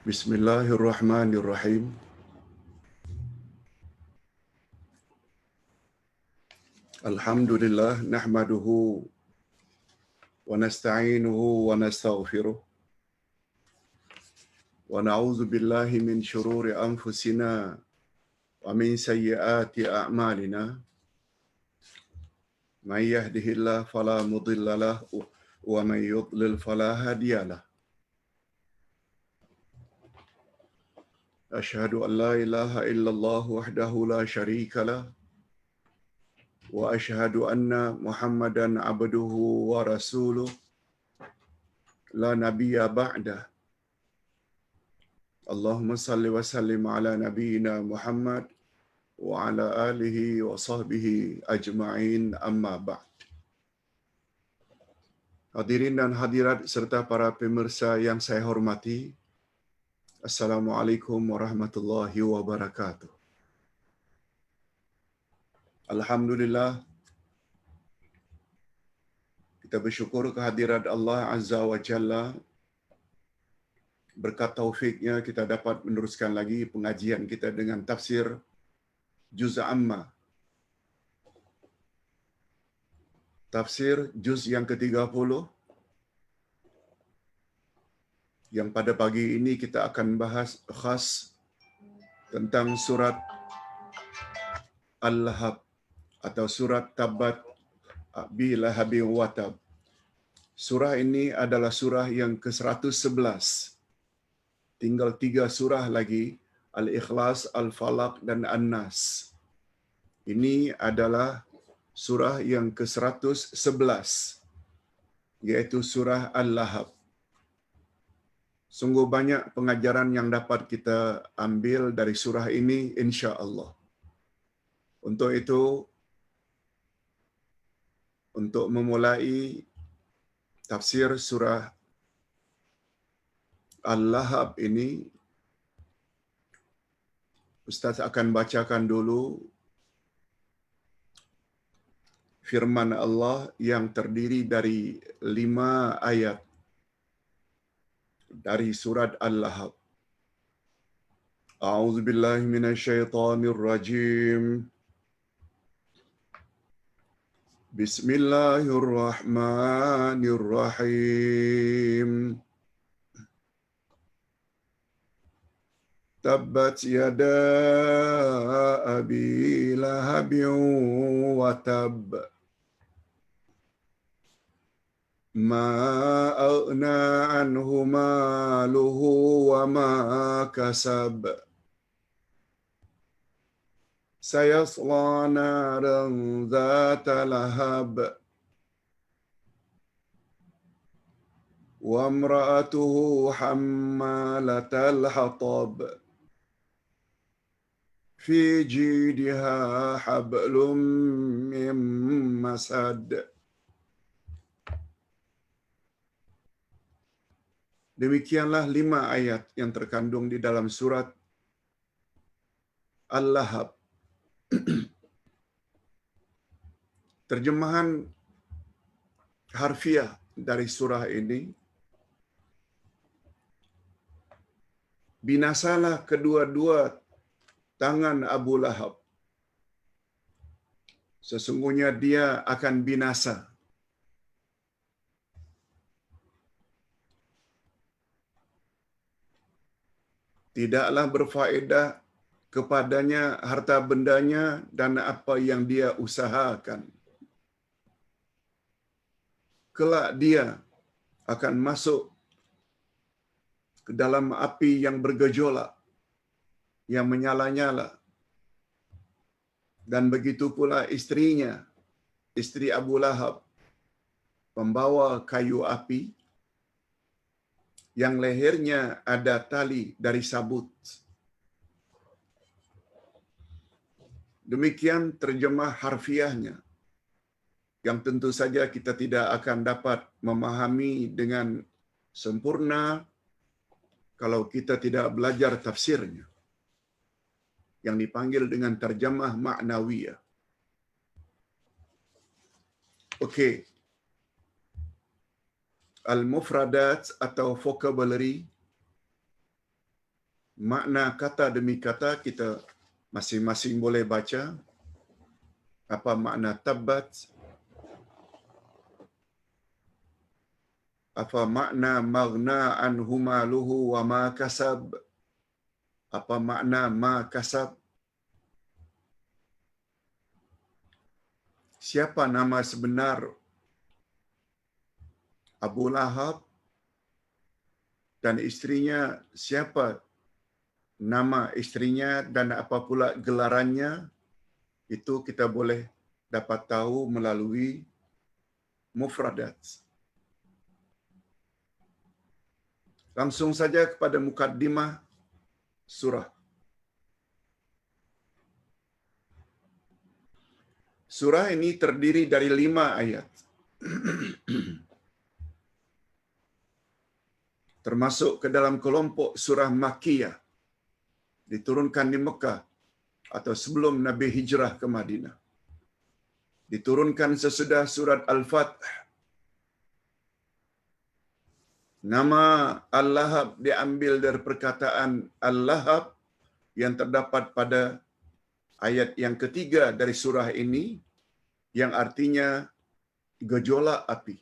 Bismillahirrahmanirrahim. Alhamdulillah nahmaduhu wa nasta'inuhu wa nastaghfiruh wa na'udzu billahi min shururi anfusina wa min sayyiati a'malina. May yahdihillahu fala mudilla lahu wa may yudlil fala hadiyalah. Asyhadu an la ilaha illallah wahdahu la syarika lah wa asyhadu anna Muhammadan abduhu wa rasuluh la nabiyya ba'dah. Allahumma salli wa sallim ala nabiyyina Muhammad wa ala alihi wa sahbihi ajma'in, amma ba'd. Hadirin dan hadirat serta para pemirsa yang saya hormati, Assalamualaikum warahmatullahi wabarakatuh. Alhamdulillah, kita bersyukur kehadirat Allah Azza wa Jalla. Berkat taufiknya kita dapat meneruskan lagi pengajian kita dengan tafsir Juz Amma. Tafsir Juz yang ke-30. Yang pada pagi ini kita akan bahas khas tentang surat Al-Lahab atau surat Tabbat bi lahabin wa tab. Surah ini adalah surah yang ke-111. Tinggal 3 surah lagi, Al-Ikhlas, Al-Falaq dan An-Nas. Ini adalah surah yang ke-111, yaitu surah Al-Lahab. Sungguh banyak pengajaran yang dapat kita ambil dari surah ini, insya-Allah. Untuk itu, untuk memulai tafsir surah Al-Lahab ini, Ustaz akan bacakan dulu firman Allah yang terdiri dari 5 ayat dari surat Al-Lahab. A'udzubillahi minasyaitonirrajim. Bismillahirrahmanirrahim. Tabbat yada abi lahabin wa tab. Ma aghna anhu maluhu wa ma kasab. Sayasla naran dhata lahab. Wa imra'atuhu hammalatal hatab. Fi jidha hablum min masad. Demikianlah 5 ayat yang terkandung di dalam surat Al-Lahab. Terjemahan harfiah dari surah ini, binasalah kedua-dua tangan Abu Lahab. Sesungguhnya dia akan binasa. Tidaklah berfaedah kepadanya harta bendanya dan apa yang dia usahakan. Kelak dia akan masuk ke dalam api yang bergejolak, yang menyala-nyala. Dan begitu pula istrinya, istri Abu Lahab, pembawa kayu api, yang lehernya ada tali dari sabut. Demikian terjemah harfiahnya, yang tentu saja kita tidak akan dapat memahami dengan sempurna kalau kita tidak belajar tafsirnya, yang dipanggil dengan terjemah ma'nawiyah. Okey. Al-mufradat atau vocabulary makna kata demi kata kita masing-masing boleh baca. Apa makna tabbat? Apa makna maghna anhu maluhu wa ma kasab? Apa makna ma kasab? Siapa nama sebenar Abu Lahab dan istrinya? Siapa nama istrinya dan apa pula gelarannya? Itu kita boleh dapat tahu melalui mufradat. Langsung saja kepada mukaddimah surah. Surah ini terdiri dari 5 ayat. Termasuk ke dalam kelompok surah Makkiyah. Diturunkan di Mekah atau sebelum Nabi hijrah ke Madinah. Diturunkan sesudah surat Al-Fath. Nama Al-Lahab diambil dari perkataan Al-Lahab yang terdapat pada ayat yang ketiga dari surah ini, yang artinya gejolak api.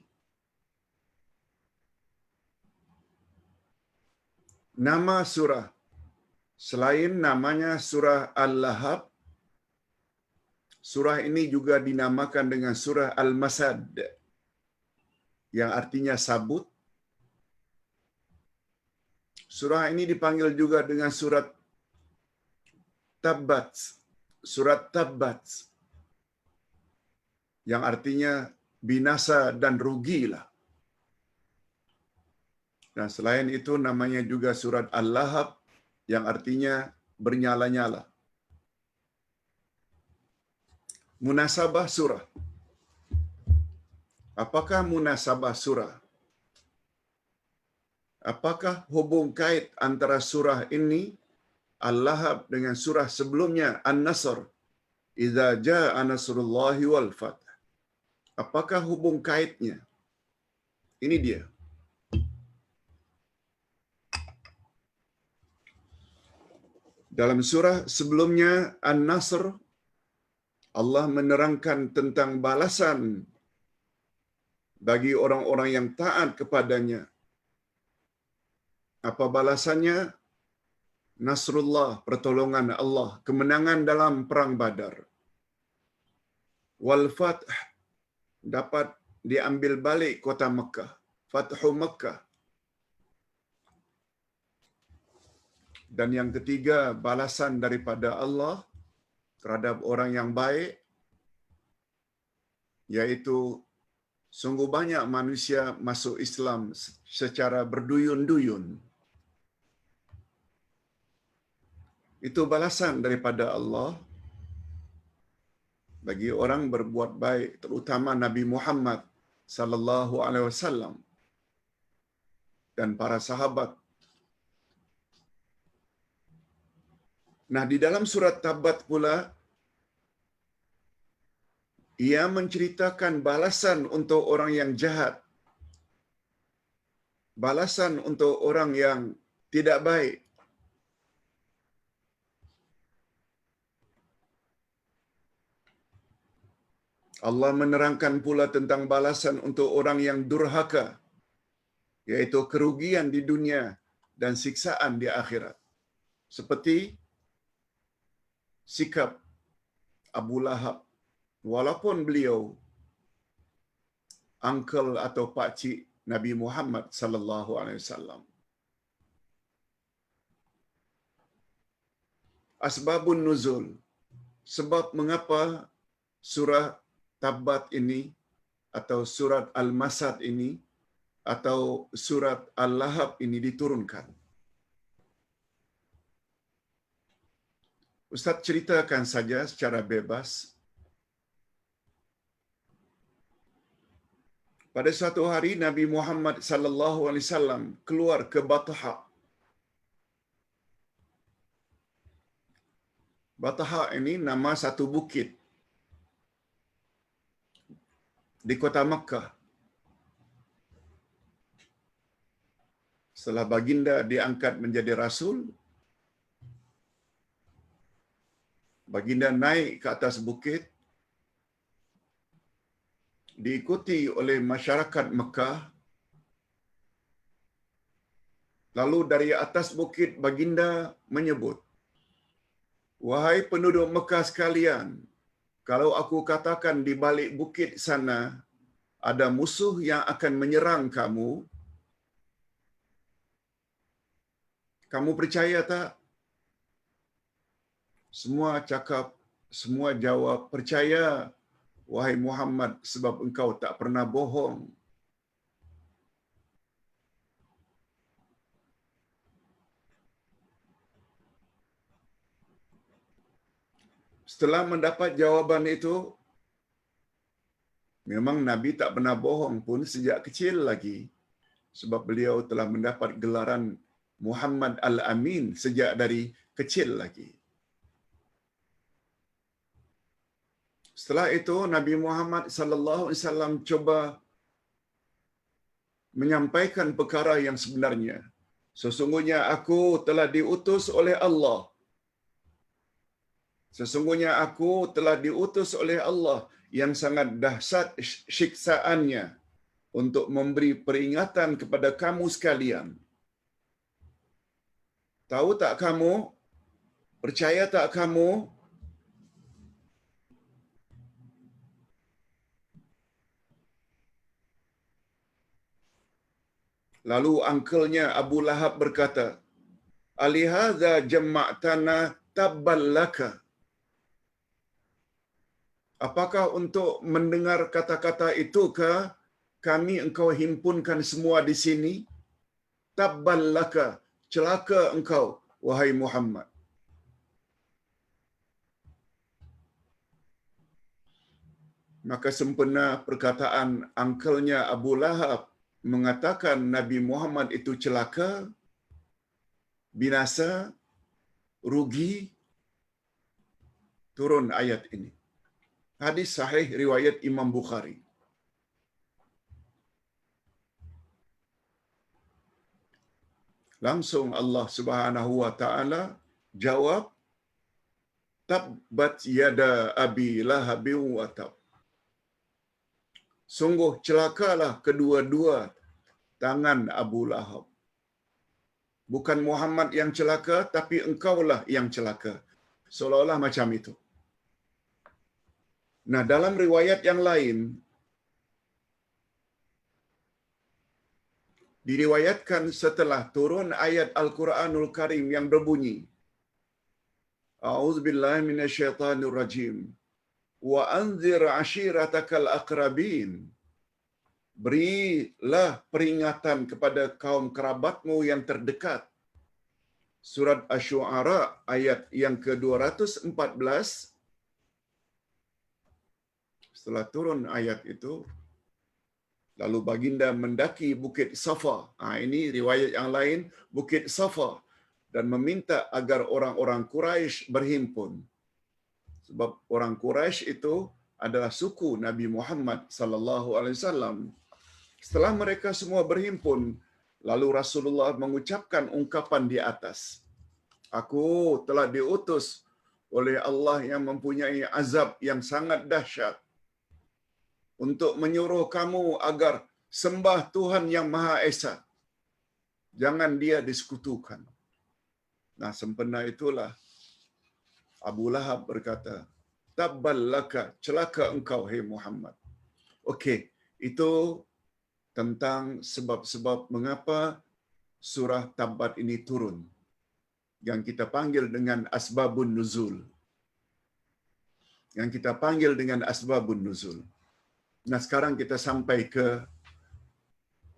Nama surah, selain namanya surah Al-Lahab, surah ini juga dinamakan dengan surah Al-Masad, yang artinya sabut. Surah ini dipanggil juga dengan surat Tabbat, surat Tabbat, yang artinya binasa dan rugilah. Dan selain itu namanya juga surat Al-Lahab, yang artinya bernyala-nyala. Munasabah surah. Apakah munasabah surah? Apakah hubung kait antara surah ini Al-Lahab dengan surah sebelumnya An-Nasr, Idza jaa nasrullahi wal fath? Apakah hubung kaitnya? Ini dia. Dalam surah sebelumnya An-Nasr, Allah menerangkan tentang balasan bagi orang-orang yang taat kepadanya. Apa balasannya? Nasrullah, pertolongan Allah, kemenangan dalam perang Badar. Wal fath, dapat diambil balik kota Mekah, Fathu Mekah. Dan yang ketiga, balasan daripada Allah terhadap orang yang baik, yaitu sungguh banyak manusia masuk Islam secara berduyun-duyun. Itu balasan daripada Allah bagi orang berbuat baik, terutama Nabi Muhammad sallallahu alaihi wasallam dan para sahabat. Nah, di dalam surat Tabbat pula ia menceritakan balasan untuk orang yang jahat, balasan untuk orang yang tidak baik. Allah menerangkan pula tentang balasan untuk orang yang durhaka, yaitu kerugian di dunia dan siksaan di akhirat. Seperti sikap Abu Lahab, walaupun beliau uncle atau pakcik Nabi Muhammad sallallahu alaihi wasallam. Asbabun nuzul, sebab mengapa surah Tabbat ini atau surat Al-Masad ini atau surat Al-Lahab ini diturunkan. Ustaz ceritakan saja secara bebas. Pada suatu hari Nabi Muhammad sallallahu alaihi wasallam keluar ke Batha. Batha ini nama satu bukit di kota Makkah. Setelah baginda diangkat menjadi rasul, Baginda naik ke atas bukit, diikuti oleh masyarakat Mekah. Lalu dari atas bukit baginda menyebut, "Wahai penduduk Mekah sekalian, kalau aku katakan di balik bukit sana ada musuh yang akan menyerang kamu, kamu percaya tak?" Semua cakap, semua jawab, "Percaya, wahai Muhammad, sebab engkau tak pernah bohong." Setelah mendapat jawaban itu, memang Nabi tak pernah bohong pun sejak kecil lagi. Sebab beliau telah mendapat gelaran Muhammad Al-Amin sejak dari kecil lagi. Setelah itu Nabi Muhammad sallallahu alaihi wasallam coba menyampaikan perkara yang sebenarnya. Sesungguhnya aku telah diutus oleh Allah. Sesungguhnya aku telah diutus oleh Allah yang sangat dahsyat siksaannya untuk memberi peringatan kepada kamu sekalian. Tahu tak kamu? Percaya tak kamu? Lalu angkelnya Abu Lahab berkata, "Alihadza jama'tana tabballaka." Apakah untuk mendengar kata-kata itu ke kami engkau himpunkan semua di sini? Tabballaka, celaka engkau, wahai Muhammad. Maka sempena perkataan angkelnya Abu Lahab mengatakan Nabi Muhammad itu celaka, binasa, rugi, turun ayat ini. Hadis sahih riwayat Imam Bukhari. Langsung Allah Subhanahu wa taala jawab, "Tabbat yada abi lahabin wa tab." Sungguh celakalah kedua-dua tangan Abu Lahab. Bukan Muhammad yang celaka, tapi engkaulah yang celaka. Seolah-olah macam itu. Nah, dalam riwayat yang lain, diriwayatkan setelah turun ayat Al-Quranul Karim yang berbunyi, "A'udzubillahi minasyaitonir rajim. Wa anzir ashiratakal aqrabin." Berilah peringatan kepada kaum kerabatmu yang terdekat. Surat Asy-Syu'ara ayat yang ke-214. Setelah turun ayat itu, lalu baginda mendaki Bukit Safa. Ini riwayat yang lain, Bukit Safa, dan meminta agar orang-orang Quraisy berhimpun. Sebab orang Quraisy itu adalah suku Nabi Muhammad sallallahu alaihi wasallam. Setelah mereka semua berhimpun, lalu Rasulullah mengucapkan ungkapan di atas, "Aku telah diutus oleh Allah yang mempunyai azab yang sangat dahsyat untuk menyuruh kamu agar sembah Tuhan yang Maha Esa. Jangan dia disekutukan." Nah, sempena itulah Abu Lahab berkata, "Tabballaka, celaka engkau, hai Muhammad." Okey, itu tentang sebab-sebab mengapa surah Tabbat ini turun, yang kita panggil dengan asbabun nuzul. Yang kita panggil dengan asbabun nuzul. Nah, sekarang kita sampai ke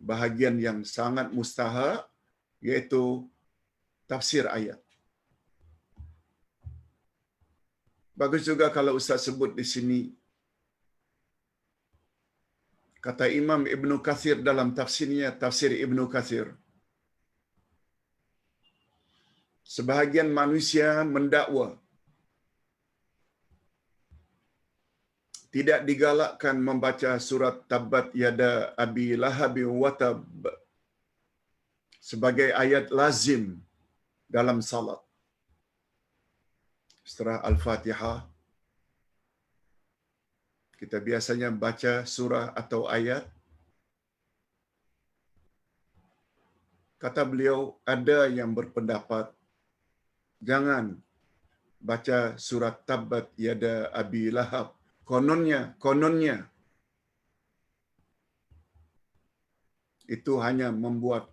bahagian yang sangat mustahak, yaitu tafsir ayat. Bagus juga kalau Ustaz sebut di sini, kata Imam Ibnu Katsir dalam tafsirnya, tafsir Ibnu Katsir, sebahagian manusia mendakwa tidak digalakkan membaca surat Tabbat Yada Abi Lahab wa Tab sebagai ayat lazim dalam salat. Setelah Al-Fatihah, kita biasanya baca surah atau ayat. Kata beliau, ada yang berpendapat, jangan baca surat Tabbat Yada Abi Lahab. Kononnya, itu hanya membuat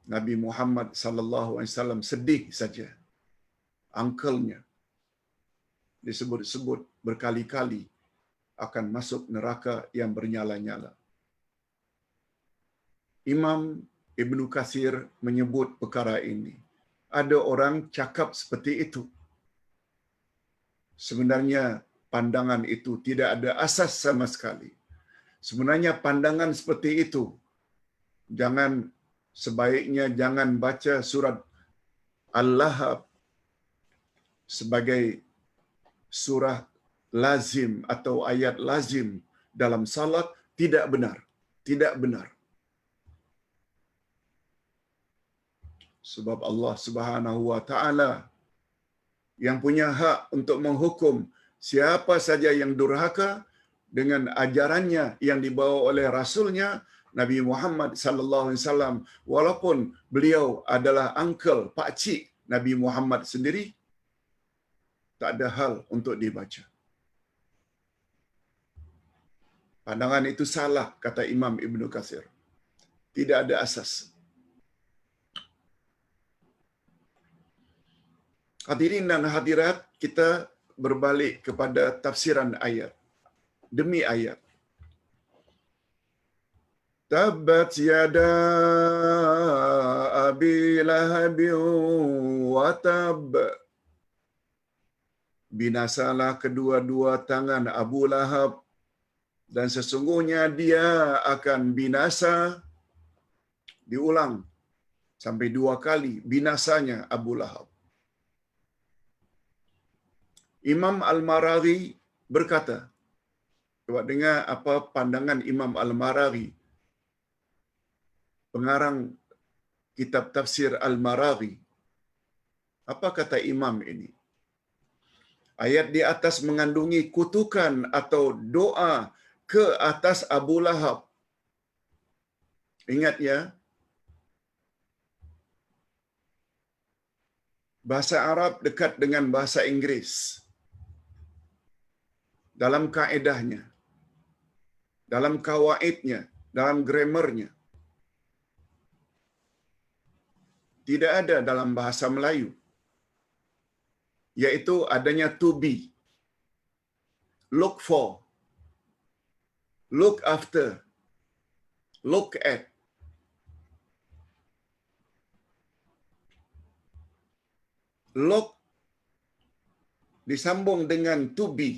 Nabi Muhammad sallallahu alaihi wasallam sedih saja. Uncle-nya disebut-sebut berkali-kali akan masuk neraka yang bernyala-nyala. Imam Ibnu Katsir menyebut perkara ini. Ada orang cakap seperti itu. Sebenarnya pandangan itu tidak ada asas sama sekali. Sebenarnya pandangan seperti itu, sebaiknya jangan baca surat Al-Lahab sebagai surah lazim atau ayat lazim dalam salat. Tidak benar. Tidak benar. Sebab Allah Subhanahu wa taala yang punya hak untuk menghukum siapa saja yang durhaka dengan ajarannya yang dibawa oleh rasulnya Nabi Muhammad sallallahu alaihi wasallam, walaupun beliau adalah uncle, pak cik Nabi Muhammad sendiri, tak ada hal untuk dibaca. Pandangan itu salah, kata Imam Ibnu Katsir. Tidak ada asas. Hadirin dan hadirat, kita berbalik kepada tafsiran ayat demi ayat. Tabbat yada Abi Lahab wa tab. Binasalah kedua-dua tangan Abu Lahab, dan sesungguhnya dia akan binasa. Diulang sampai 2 kali binasanya Abu Lahab. Imam Al-Maraghi berkata, coba dengar apa pandangan Imam Al-Maraghi, pengarang kitab tafsir Al-Maraghi. Apa kata imam ini? Ayat di atas mengandungi kutukan atau doa ke atas Abu Lahab. Ingat ya, bahasa Arab dekat dengan bahasa Inggeris. Dalam kaedahnya, dalam kawaidnya, dalam grammarnya. Tidak ada dalam bahasa Melayu, yaitu adanya to be, look for, look after, look at. Look disambung dengan to be,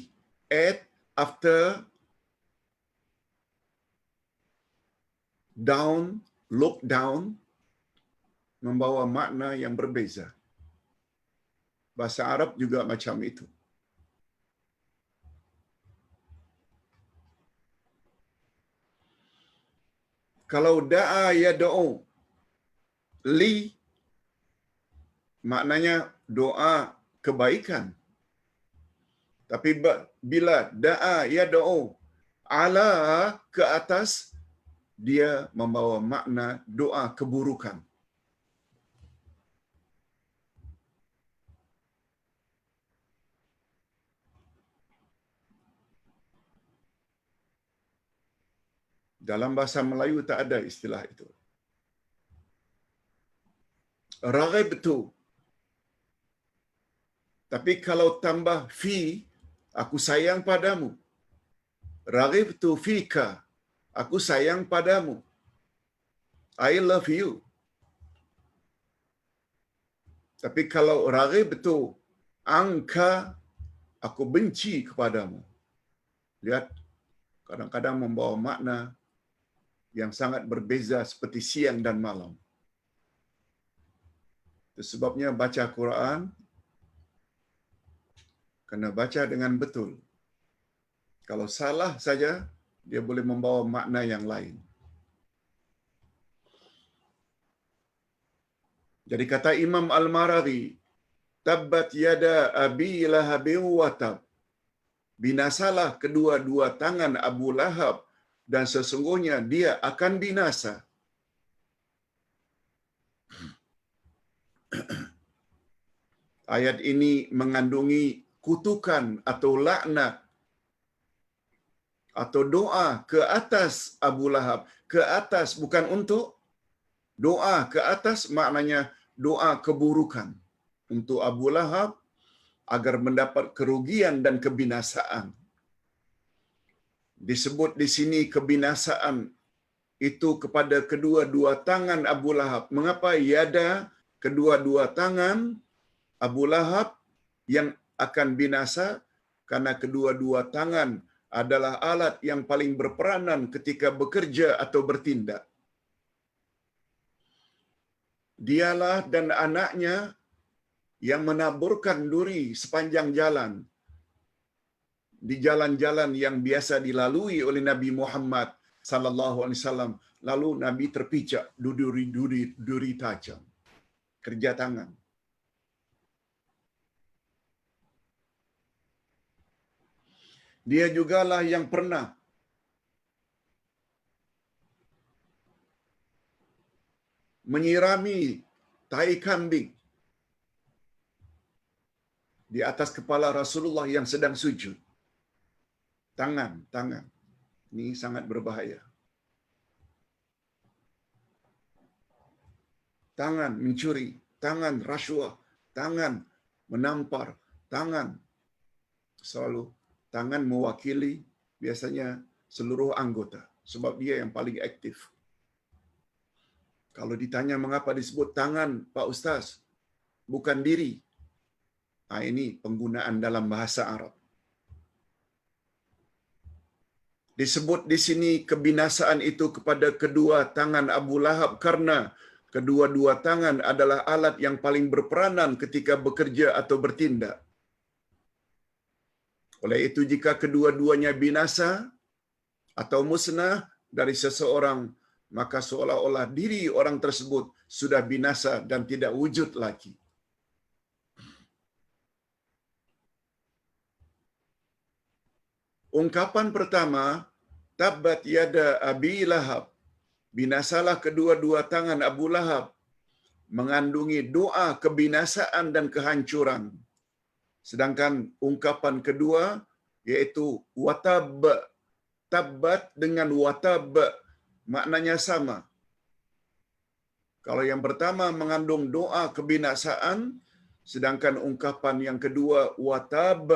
at, after, down, look down, membawa makna yang berbeza. Bahasa Arab juga macam itu. Kalau da'a yad'u li, maknanya doa kebaikan. Tapi bila da'a yad'u ala, ke atas, dia membawa makna doa keburukan. Dalam bahasa Melayu tak ada istilah itu. Raghibtu. Tapi kalau tambah fi, aku sayang padamu. Raghibtu fika, aku sayang padamu. I love you. Tapi kalau raghibtu angka, aku benci kepadamu. Lihat, kadang-kadang membawa makna yang sangat berbeza seperti siang dan malam. Itu sebabnya baca Quran kena baca dengan betul. Kalau salah saja, dia boleh membawa makna yang lain. Jadi kata Imam Al-Maraghi, tabbat yada abi lahabin wa tab. Binasalah kedua-dua tangan Abu Lahab dan sesungguhnya dia akan binasa. Ayat ini mengandungi kutukan atau laknat atau doa ke atas Abu Lahab. Ke atas, bukan untuk. Doa ke atas maknanya doa keburukan untuk Abu Lahab agar mendapat kerugian dan kebinasaan. Disebut di sini kebinasaan itu kepada kedua-dua tangan Abu Lahab. Mengapa yada kedua-dua tangan Abu Lahab yang akan binasa? Karena kedua-dua tangan adalah alat yang paling berperanan ketika bekerja atau bertindak. Dialah dan anaknya yang menaburkan duri sepanjang jalan, di jalan-jalan yang biasa dilalui oleh Nabi Muhammad sallallahu alaihi wasallam. Lalu Nabi terpijak duri tajam. Kerja tangan. Dia jugalah yang pernah menyirami tai kambing di atas kepala Rasulullah yang sedang sujud. Tangan. Ini sangat berbahaya. Tangan mencuri, tangan rasuah, tangan menampar, tangan selalu. Tangan mewakili biasanya seluruh anggota sebab dia yang paling aktif. Kalau ditanya mengapa disebut tangan, Pak Ustaz, bukan diri. Ini penggunaan dalam bahasa Arab. Disebut di sini kebinasaan itu kepada kedua tangan Abu Lahab karena kedua-dua tangan adalah alat yang paling berperanan ketika bekerja atau bertindak. Oleh itu jika kedua-duanya binasa atau musnah dari seseorang, maka seolah-olah diri orang tersebut sudah binasa dan tidak wujud lagi. Ungkapan pertama, tabbat yada Abi Lahab, binasalah kedua-dua tangan Abu Lahab, mengandungi doa kebinasaan dan kehancuran. Sedangkan ungkapan kedua yaitu watab, tabbat dengan watab maknanya sama. Kalau yang pertama mengandung doa kebinasaan, sedangkan ungkapan yang kedua watab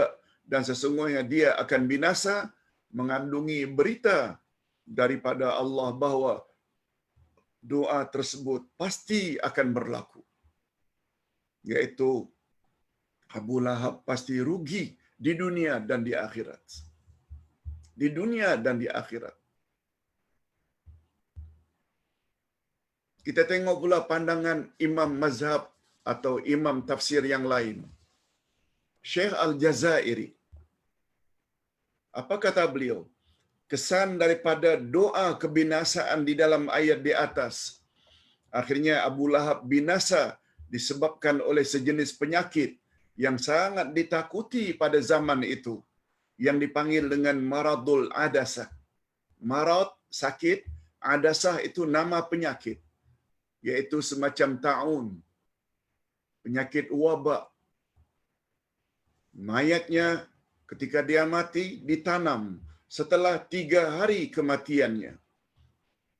dan sesungguhnya dia akan binasa, mengandungi berita daripada Allah bahwa doa tersebut pasti akan berlaku. Yaitu Abu Lahab pasti rugi di dunia dan di akhirat. Di dunia dan di akhirat. Kita tengok pula pandangan imam mazhab atau imam tafsir yang lain. Syekh Al-Jazairi. Apa kata beliau? Kesan daripada doa kebinasaan di dalam ayat di atas. Akhirnya Abu Lahab binasa disebabkan oleh sejenis penyakit yang sangat ditakuti pada zaman itu, yang dipanggil dengan maradul adasah. Marad, sakit, adasah itu nama penyakit, yaitu semacam ta'un, penyakit wabak. Mayatnya ketika dia mati ditanam setelah 3 hari kematiannya.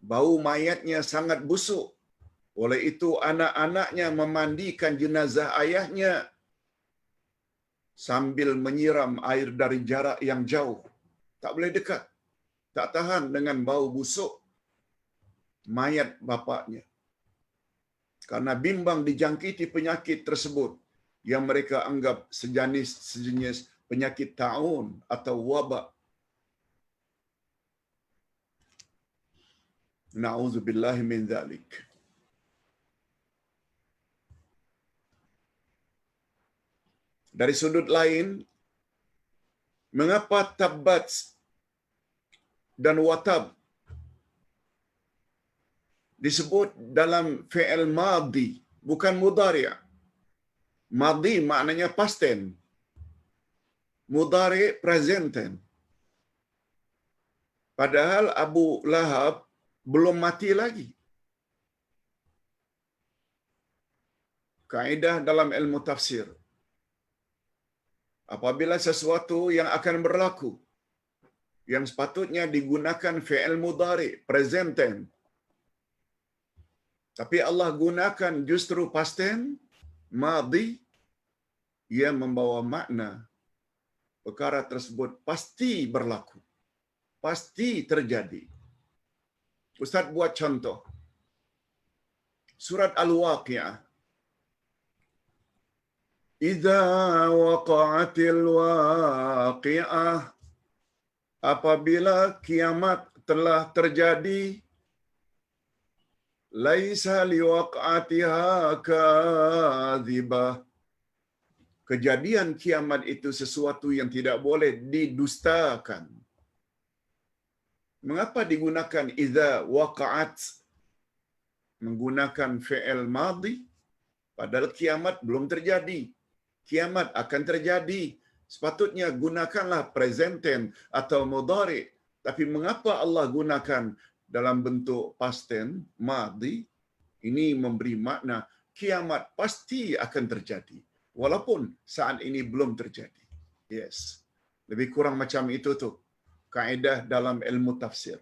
Bau mayatnya sangat busuk. Oleh itu anak-anaknya memandikan jenazah ayahnya sambil menyiram air dari jarak yang jauh. Tak boleh dekat. Tak tahan dengan bau busuk mayat bapaknya. Karena bimbang dijangkiti penyakit tersebut yang mereka anggap sejenis penyakit ta'un atau wabak. Na'udzubillahi min dzalik. Dari sudut lain, mengapa tabbat dan watab disebut dalam fi'il madhi, bukan mudhari'? Madhi maknanya past tense. Mudhari present tense. Padahal Abu Lahab belum mati lagi. Kaedah dalam ilmu tafsir. Apabila sesuatu yang akan berlaku, yang sepatutnya digunakan fi'il mudhari, present tense, tapi Allah gunakan justru past tense, madhi, ia membawa makna perkara tersebut pasti berlaku, pasti terjadi. Ustaz buat contoh. Surat Al-Waqi'ah. Idza waqa'atil waqi'ah, apabila kiamat telah terjadi, laisa liwaqa'atiha kadzibah. Kejadian kiamat itu sesuatu yang tidak boleh didustakan. Mengapa digunakan idza waqa'at? Menggunakan fi'il madhi, padahal kiamat belum terjadi. Kiamat akan terjadi. Sepatutnya gunakanlah present tense atau mudhari. Tapi mengapa Allah gunakan dalam bentuk past tense, madhi? Ini memberi makna kiamat pasti akan terjadi. Walaupun saat ini belum terjadi. Yes. Lebih kurang macam itu tu kaedah dalam ilmu tafsir.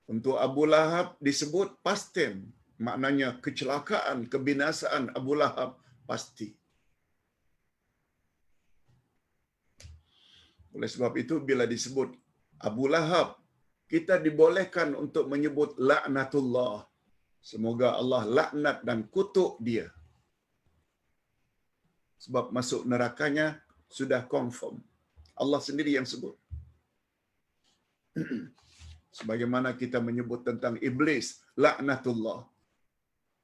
Untuk Abu Lahab disebut past tense. Maknanya kecelakaan, kebinasaan Abu Lahab pasti. Oleh sebab itu bila disebut Abu Lahab, kita dibolehkan untuk menyebut laknatullah. Semoga Allah laknat dan kutuk dia. Sebab masuk nerakanya sudah confirm. Allah sendiri yang sebut. Sebagaimana kita menyebut tentang iblis, laknatullah.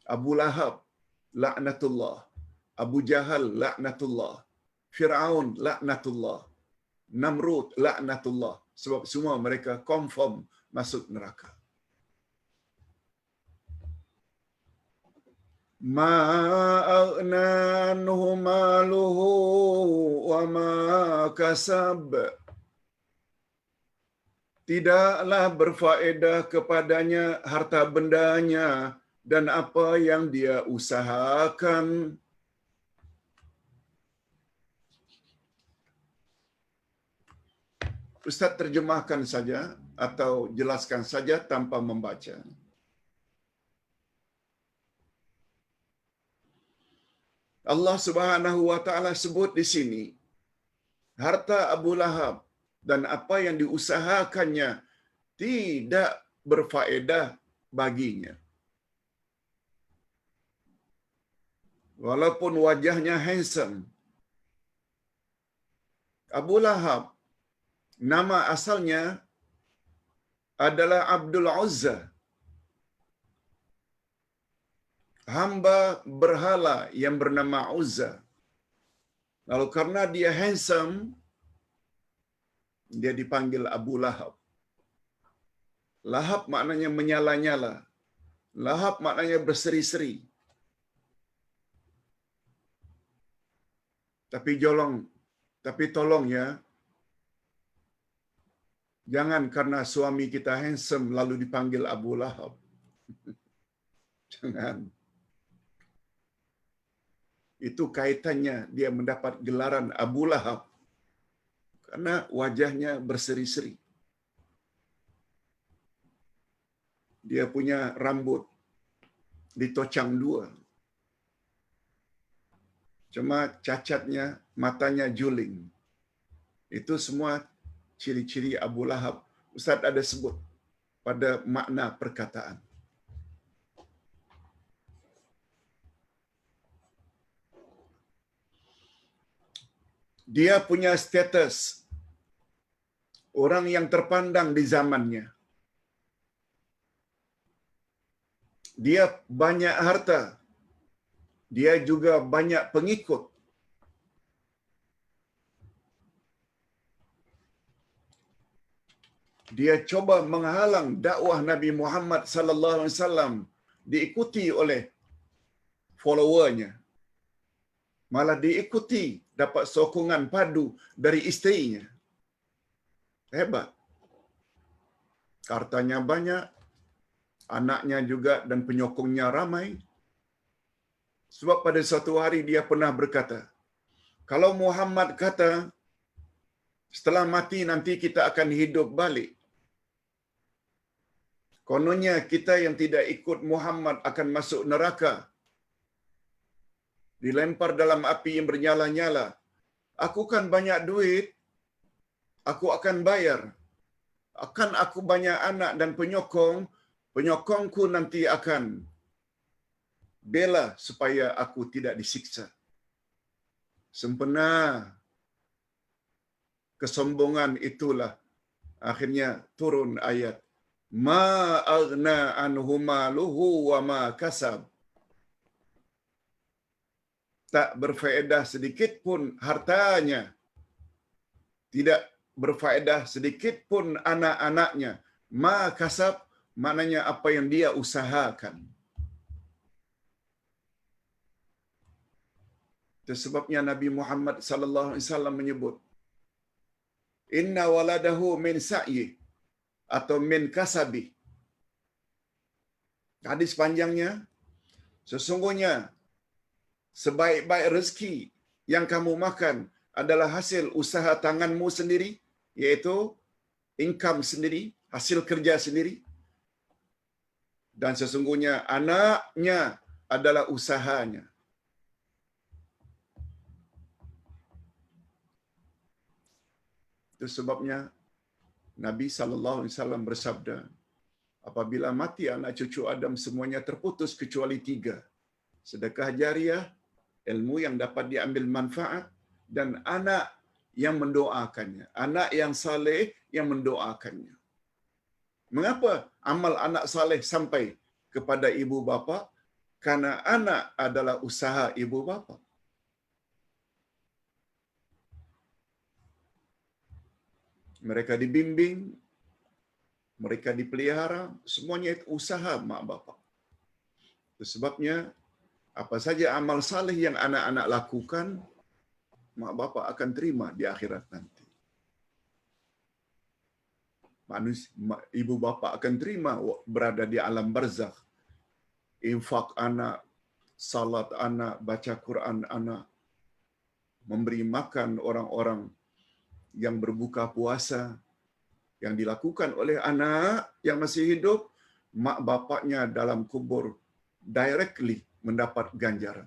Abu Lahab, laknatullah. Abu Jahal, laknatullah. Fir'aun, laknatullah. Namrud, laknatullah. Sebab semua mereka confirm masuk neraka. Ma aghna anhu maluhu wa ma kasab. Tidaklah berfaedah kepadanya harta bendanya dan apa yang dia usahakan. Ustaz terjemahkan saja atau jelaskan saja tanpa membaca. Allah Subhanahu wa taala sebut di sini harta Abu Lahab dan apa yang diusahakannya tidak berfaedah baginya. Walaupun wajahnya handsome. Abu Lahab nama asalnya adalah Abdul Uzza. Hamba berhala yang bernama Uzza. Lalu karena dia handsome, dia dipanggil Abu Lahab. Lahab maknanya menyala-nyala. Lahab maknanya berseri-seri. Tapi tolong ya, jangan karena suami kita handsome lalu dipanggil Abu Lahab. Jangan. Itu kaitannya dia mendapat gelaran Abu Lahab karena wajahnya berseri-seri. Dia punya rambut ditocang dua. Cuma cacatnya matanya juling. Itu semua ciri-ciri Abu Lahab. Ustaz ada sebut pada makna perkataan. Dia punya status orang yang terpandang di zamannya. Dia banyak harta. Dia juga banyak pengikut. Dia coba menghalang dakwah Nabi Muhammad sallallahu alaihi wasallam diikuti oleh followernya, malah diikuti dapat sokongan padu dari isterinya. Hebat. Hartanya banyak, anaknya juga dan penyokongnya ramai. Sebab pada suatu hari dia pernah berkata, kalau Muhammad kata, setelah mati nanti kita akan hidup balik, kononnya kita yang tidak ikut Muhammad akan masuk neraka, dilempar dalam api yang bernyala-nyala. Aku kan banyak duit, aku akan bayar. Akan aku banyak anak dan penyokong, penyokongku nanti akan bela supaya aku tidak disiksa. Sempena kesombongan itulah akhirnya turun ayat ma aghna anhu maluhu wa ma kasab. Tak berfaedah sedikit pun hartanya, tidak berfaedah sedikit pun anak-anaknya. Ma kasab maknanya apa yang dia usahakan. Itu sebabnya Nabi Muhammad sallallahu alaihi wasallam menyebut, inna waladahu min sa'yi atau min kasabi. Hadis panjangnya, sesungguhnya sebaik-baik rezeki yang kamu makan adalah hasil usaha tanganmu sendiri, yaitu income sendiri, hasil kerja sendiri. Dan sesungguhnya anaknya adalah usahanya. Itu sebabnya Nabi sallallahu alaihi wasallam bersabda, apabila mati anak cucu Adam semuanya terputus kecuali 3. Sedekah jariah, ilmu yang dapat diambil manfaat, dan anak yang mendoakannya. Anak yang saleh yang mendoakannya. Mengapa amal anak saleh sampai kepada ibu bapa? Karena anak adalah usaha ibu bapa. Mereka dibimbing, mereka dipelihara, semuanya itu usaha mak bapak. Itu sebabnya apa saja amal saleh yang anak-anak lakukan, mak bapak akan terima di akhirat nanti. Ibu bapa akan terima berada di alam barzakh. Infak anak, salat anak, baca Quran anak, memberi makan orang-orang yang berbuka puasa, yang dilakukan oleh anak yang masih hidup, mak bapaknya dalam kubur directly mendapat ganjaran.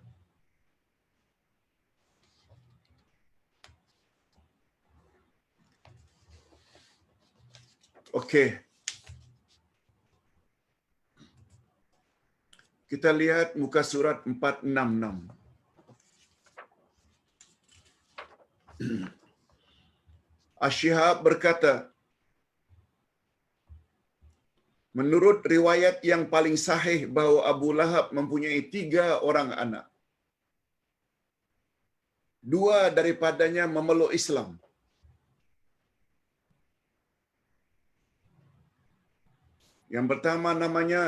Okey. Kita lihat muka surat 466. Asy-Syihab berkata, menurut riwayat yang paling sahih bahawa Abu Lahab mempunyai 3 orang anak. 2 daripadanya memeluk Islam. Yang pertama namanya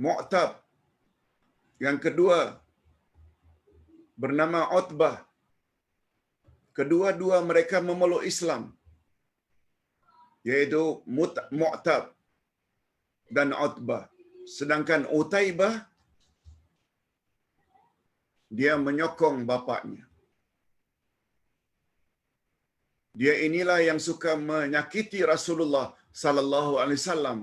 Mu'tab. Yang kedua bernama Utbah. Kedua-dua mereka memeluk Islam, yaitu Mu'tab dan Utbah. Sedangkan Utaibah, dia menyokong bapaknya. Dia inilah yang suka menyakiti Rasulullah sallallahu alaihi wasallam.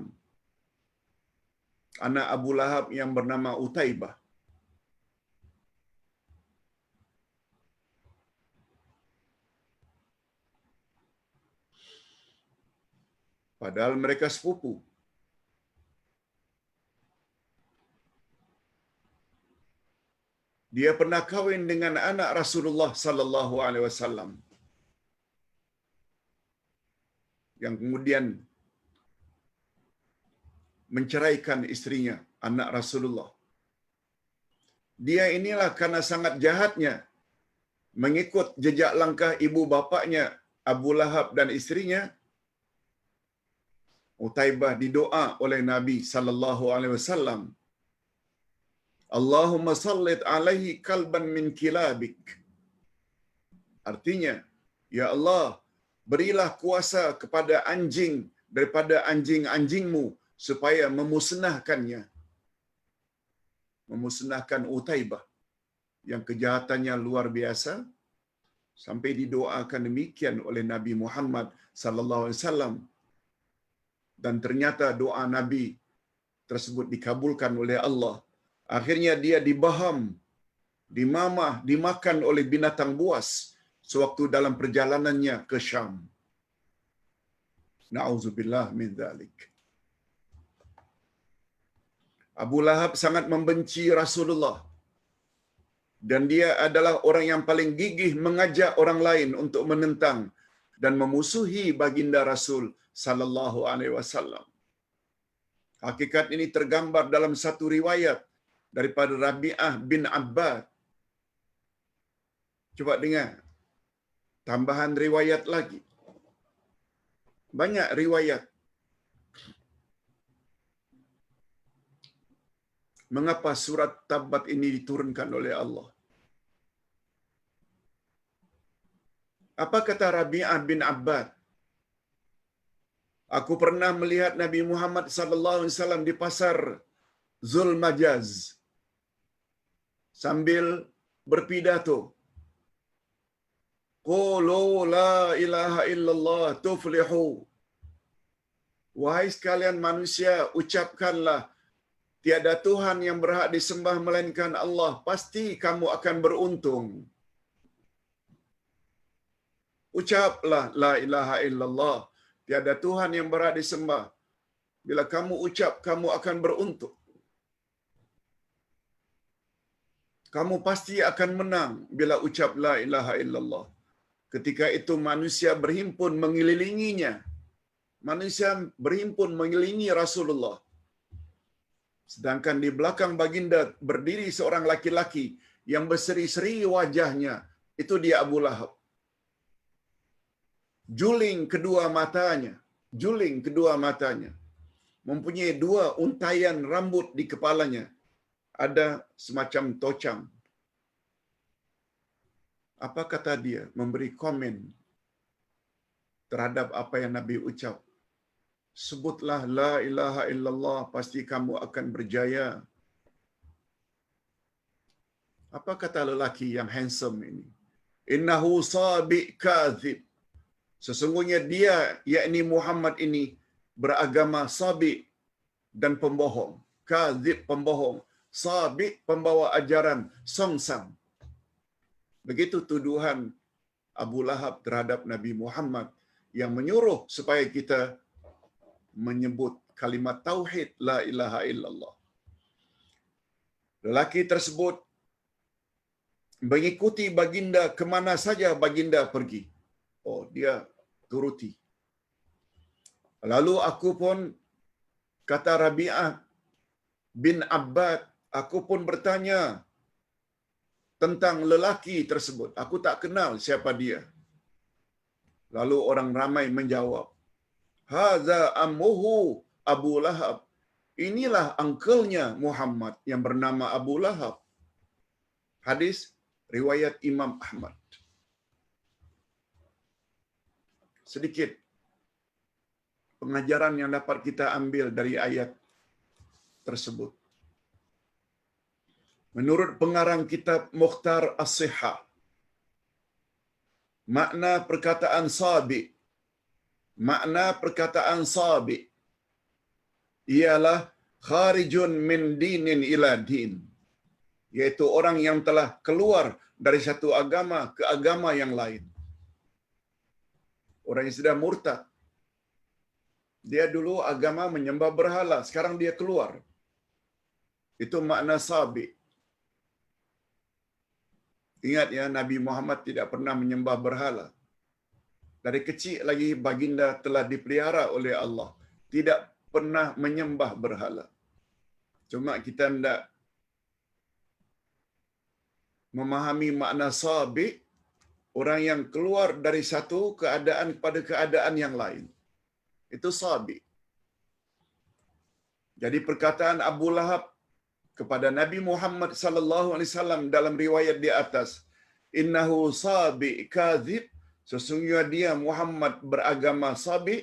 Anak Abu Lahab yang bernama Utaibah. Padahal mereka sepupu. Dia pernah kahwin dengan anak Rasulullah sallallahu alaihi wasallam, yang kemudian menceraikan istrinya, anak Rasulullah. Dia inilah karena sangat jahatnya mengikut jejak langkah ibu bapaknya Abu Lahab dan istrinya, Utaibah didoa oleh Nabi sallallahu alaihi wasallam, Allahumma sallit alaihi kalban min kilabik. Artinya, ya Allah, berilah kuasa kepada anjing daripada anjing-anjingmu supaya memusnahkannya. Memusnahkan Utaibah yang kejahatannya luar biasa, sampai didoakan demikian oleh Nabi Muhammad sallallahu alaihi wasallam. Dan ternyata doa Nabi tersebut dikabulkan oleh Allah. Akhirnya dia dibaham, dimamah, dimakan oleh binatang buas sewaktu dalam perjalanannya ke Syam. Na'udzubillah min dzalik. Abu Lahab sangat membenci Rasulullah, dan dia adalah orang yang paling gigih mengajak orang lain untuk menentang dan memusuhi baginda Rasul sallallahu alaihi wasallam. Hakikat ini tergambar dalam satu riwayat daripada Rabi'ah bin Abbad. Coba dengar tambahan riwayat lagi. Banyak riwayat. Mengapa surat Tabbat ini diturunkan oleh Allah? Apa kata Rabi'ah bin Abbad? Aku pernah melihat Nabi Muhammad sallallahu alaihi wasallam di pasar Zulmajaz sambil berpidato. Qulu la ilaha illallah tuflihu. Wahai sekalian manusia, ucapkanlah tiada Tuhan yang berhak disembah melainkan Allah, pasti kamu akan beruntung. Ucaplah la ilaha illallah, tiada Tuhan yang berhak disembah. Bila kamu ucap, kamu akan beruntung. Kamu pasti akan menang bila ucap la ilaha illallah. Ketika itu manusia berhimpun mengelilinginya. Manusia berhimpun mengelilingi Rasulullah. Sedangkan di belakang baginda berdiri seorang laki-laki yang berseri-seri wajahnya. Itu dia Abu Lahab. Juling kedua matanya. Juling kedua matanya. Mempunyai dua untaian rambut di kepalanya. Ada semacam tocang. Apa kata dia? Memberi komen terhadap apa yang Nabi ucap. Sebutlah la ilaha illallah, pasti kamu akan berjaya. Apa kata lelaki yang handsome ini? Innahu sabi' kadzib. Sesungguhnya dia, yakni Muhammad ini, beragama sabi' dan pembohong. Kadzib, pembohong. Sabi', pembawa ajaran songsang. Begitu tuduhan Abu Lahab terhadap Nabi Muhammad yang menyuruh supaya kita menyebut kalimat tauhid la ilaha illallah. Lelaki tersebut mengikuti baginda kemana saja baginda pergi. Oh, dia turuti. Lalu aku pun, kata Rabi'ah bin Abbad, aku pun bertanya tentang lelaki tersebut. Aku tak kenal siapa dia. Lalu orang ramai menjawab, Haza ammuhu Abu Lahab. Inilah angkelnya Muhammad yang bernama Abu Lahab. Hadis riwayat Imam Ahmad. Sedikit pengajaran yang dapat kita ambil dari ayat tersebut. Menurut pengarang kitab Mukhtar As-Sihah, makna perkataan sabi ialah kharijun min dinin ila din, yaitu orang yang telah keluar dari satu agama ke agama yang lain. Orang yang sudah murtad. Dia dulu agama menyembah berhala, sekarang dia keluar. Itu makna sabi. Ingat ya, Nabi Muhammad tidak pernah menyembah berhala. Dari kecil lagi baginda telah dipelihara oleh Allah. Tidak pernah menyembah berhala. Cuma kita tidak memahami makna sabi, orang yang keluar dari satu keadaan kepada keadaan yang lain. Itu sabi. Jadi perkataan Abu Lahab kepada Nabi Muhammad sallallahu alaihi wasallam dalam riwayat di atas, innahu sabi kadzib, sesungguhnya dia Muhammad beragama sabi,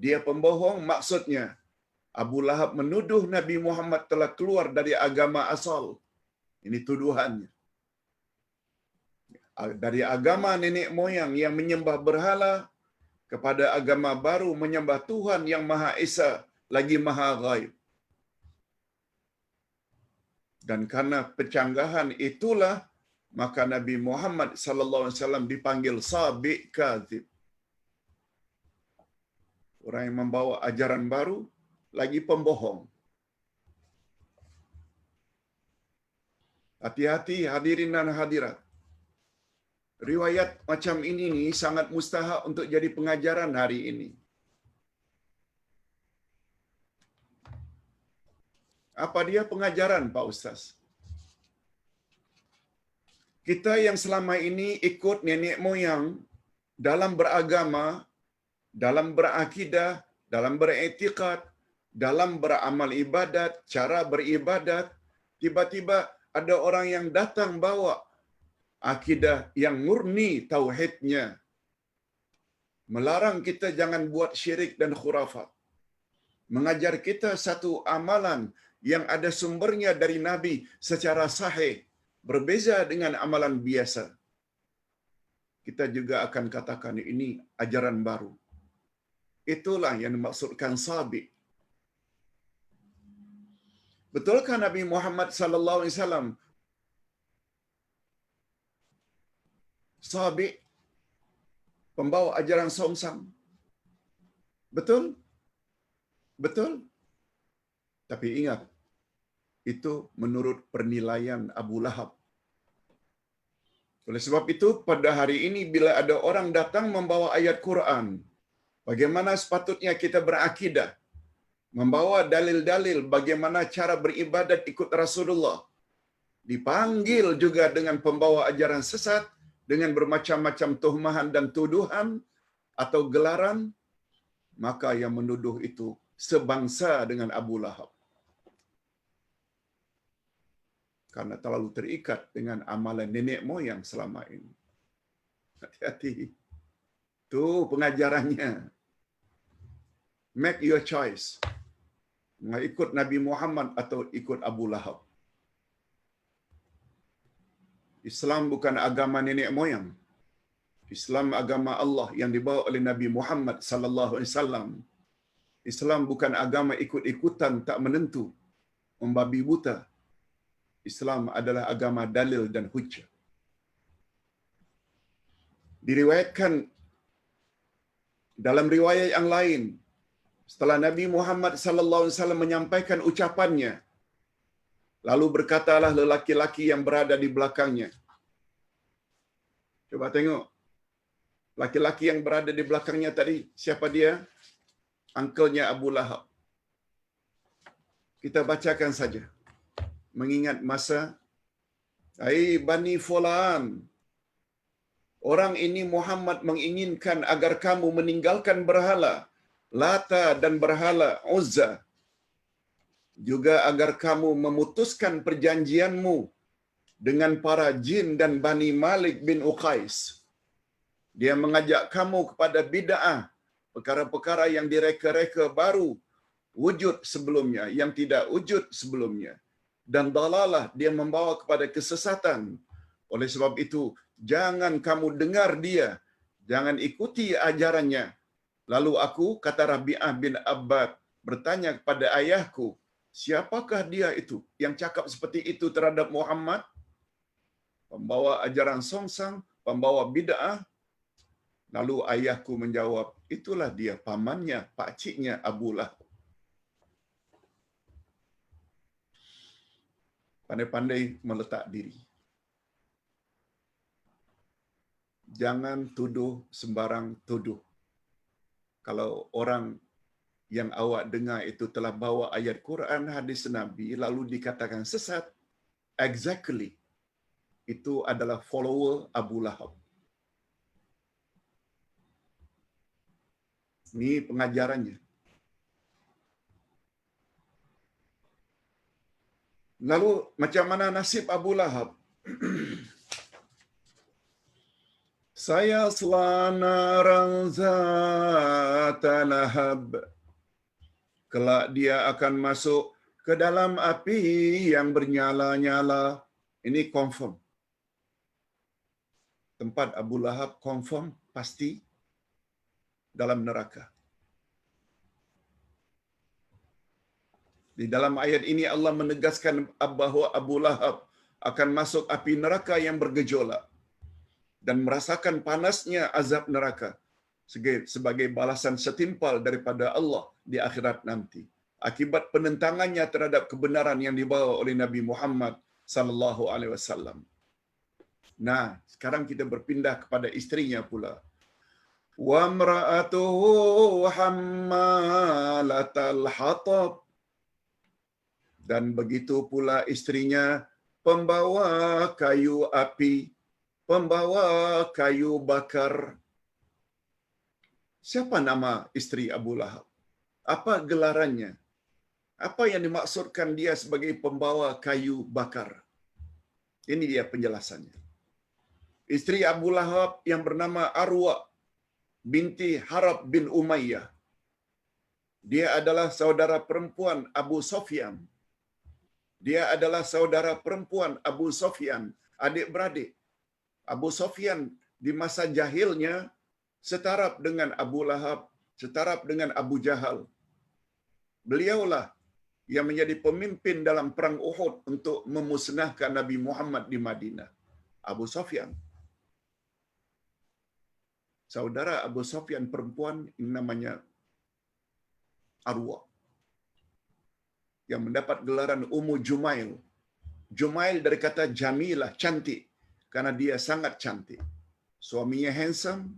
dia pembohong, maksudnya Abu Lahab menuduh Nabi Muhammad telah keluar dari agama asal. Ini tuduhannya. Dari agama nenek moyang yang menyembah berhala kepada agama baru menyembah Tuhan yang Maha Esa lagi Maha Ghaib. Dan karena pencanggahan itulah maka Nabi Muhammad sallallahu alaihi wasallam dipanggil sabi kadzib. Orang yang membawa ajaran baru lagi pembohong. Hati-hati hadirin dan hadirat. Riwayat macam ini ni sangat mustahak untuk jadi pengajaran hari ini. Apa dia pengajaran, Pak Ustaz? Kita yang selama ini ikut nenek moyang dalam beragama, dalam berakidah, dalam beriktikad, dalam beramal ibadat, cara beribadat, tiba-tiba ada orang yang datang bawa akidah yang murni tauhidnya, melarang kita jangan buat syirik dan khurafat, mengajar kita satu amalan yang ada sumbernya dari Nabi secara sahih, berbeza dengan amalan biasa. Kita juga akan katakan ini ajaran baru. Itulah yang dimaksudkan sabi. Betulkah Nabi Muhammad sallallahu alaihi wasallam sabi, pembawa ajaran songsang? Betul? Betul? Tapi ingat, itu menurut penilaian Abu Lahab. Oleh sebab itu, pada hari ini bila ada orang datang membawa ayat Quran, bagaimana sepatutnya kita berakidah, membawa dalil-dalil bagaimana cara beribadat ikut Rasulullah, dipanggil juga dengan pembawa ajaran sesat, dengan bermacam-macam tuhmahan dan tuduhan atau gelaran, maka yang menuduh itu sebangsa dengan Abu Lahab. Karena terlalu terikat dengan amalan nenek moyang selama ini. Hati-hati. Itu pengajarannya. Make your choice. Mau ikut Nabi Muhammad atau ikut Abu Lahab. Islam bukan agama nenek moyang. Islam agama Allah yang dibawa oleh Nabi Muhammad sallallahu alaihi wasallam. Islam bukan agama ikut-ikutan tak menentu, membabi buta. Islam adalah agama dalil dan hujjah. Diriwayatkan dalam riwayat yang lain, setelah Nabi Muhammad sallallahu alaihi wasallam menyampaikan ucapannya, lalu berkatalah lelaki-laki yang berada di belakangnya. Coba tengok. Laki-laki yang berada di belakangnya tadi, siapa dia? Uncle-nya Abu Lahab. Kita bacakan saja. Mengingat masa, hai Bani Fulan, orang ini Muhammad menginginkan agar kamu meninggalkan berhala Lata dan berhala Uzza, juga agar kamu memutuskan perjanjianmu dengan para jin dan Bani Malik bin Uqais. Dia mengajak kamu kepada bid'ah, perkara-perkara yang direka-reka baru, wujud sebelumnya, yang tidak wujud sebelumnya. Dan dalalah, dia membawa kepada kesesatan. Oleh sebab itu, jangan kamu dengar dia, jangan ikuti ajarannya. Lalu aku, kata Rabi'ah bin Abbad, bertanya kepada ayahku, siapakah dia itu yang cakap seperti itu terhadap Muhammad? Pembawa ajaran songsang, pembawa bid'ah. Lalu ayahku menjawab, itulah dia pamannya, pakciknya Abu Lahab. Pandai-pandai meletak diri. Jangan tuduh sembarang tuduh. Kalau orang yang awak dengar itu telah bawa ayat Quran, hadis Nabi, lalu dikatakan sesat, exactly, itu adalah follower Abu Lahab. Ini pengajarannya. Lalu macam mana nasib Abu Lahab? Saya selanar zata lahab. Kelak dia akan masuk ke dalam api yang bernyala-nyala. Ini confirm. Tempat Abu Lahab confirm pasti dalam neraka. Di dalam ayat ini Allah menegaskan bahawa Abu Lahab akan masuk api neraka yang bergejolak dan merasakan panasnya azab neraka sebagai balasan setimpal daripada Allah di akhirat nanti akibat penentangannya terhadap kebenaran yang dibawa oleh Nabi Muhammad sallallahu alaihi wasallam. Nah, sekarang kita berpindah kepada istrinya pula. Wa imra'atuhu hammalatal hatab. Dan begitu pula istrinya pembawa kayu api, pembawa kayu bakar. Siapa nama istri Abu Lahab? Apa gelarannya? Apa yang dimaksudkan dia sebagai pembawa kayu bakar? Ini dia penjelasannya. Istri Abu Lahab yang bernama Arwa binti Harab bin Umayyah. Dia adalah saudara perempuan Abu Sufyan. Dia adalah saudara perempuan Abu Sufyan, adik-beradik. Abu Sufyan di masa jahilnya setaraf dengan Abu Lahab, setaraf dengan Abu Jahal. Beliaulah yang menjadi pemimpin dalam perang Uhud untuk memusnahkan Nabi Muhammad di Madinah. Abu Sufyan. Saudara Abu Sufyan perempuan namanya Arwa, yang mendapat gelaran Ummu Jumail. Jumail dari kata Jamilah, cantik, karena dia sangat cantik. Suaminya handsome,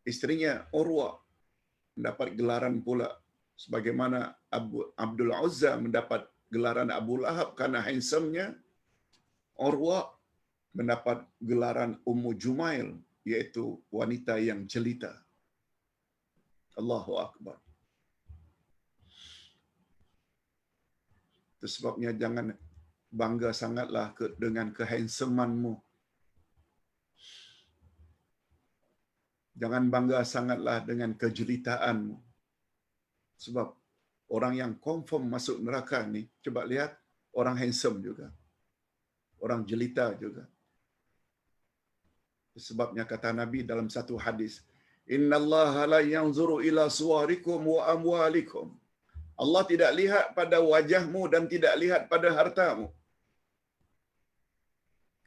istrinya Urwa mendapat gelaran pula sebagaimana Abdul Uzza mendapat gelaran Abu Lahab karena handsome-nya. Urwa mendapat gelaran Ummu Jumail, yaitu wanita yang jelita. Allahu Akbar. Itu sebabnya jangan bangga sangatlah dengan kehandsomanmu. Jangan bangga sangatlah dengan kejelitaanmu. Sebab orang yang confirm masuk neraka ni, coba lihat, orang handsome juga. Orang jelita juga. Sebabnya kata Nabi dalam satu hadis, "Innallaha la yanzuru ila suwarikum wa amwalikum." Allah tidak lihat pada wajahmu dan tidak lihat pada hartamu.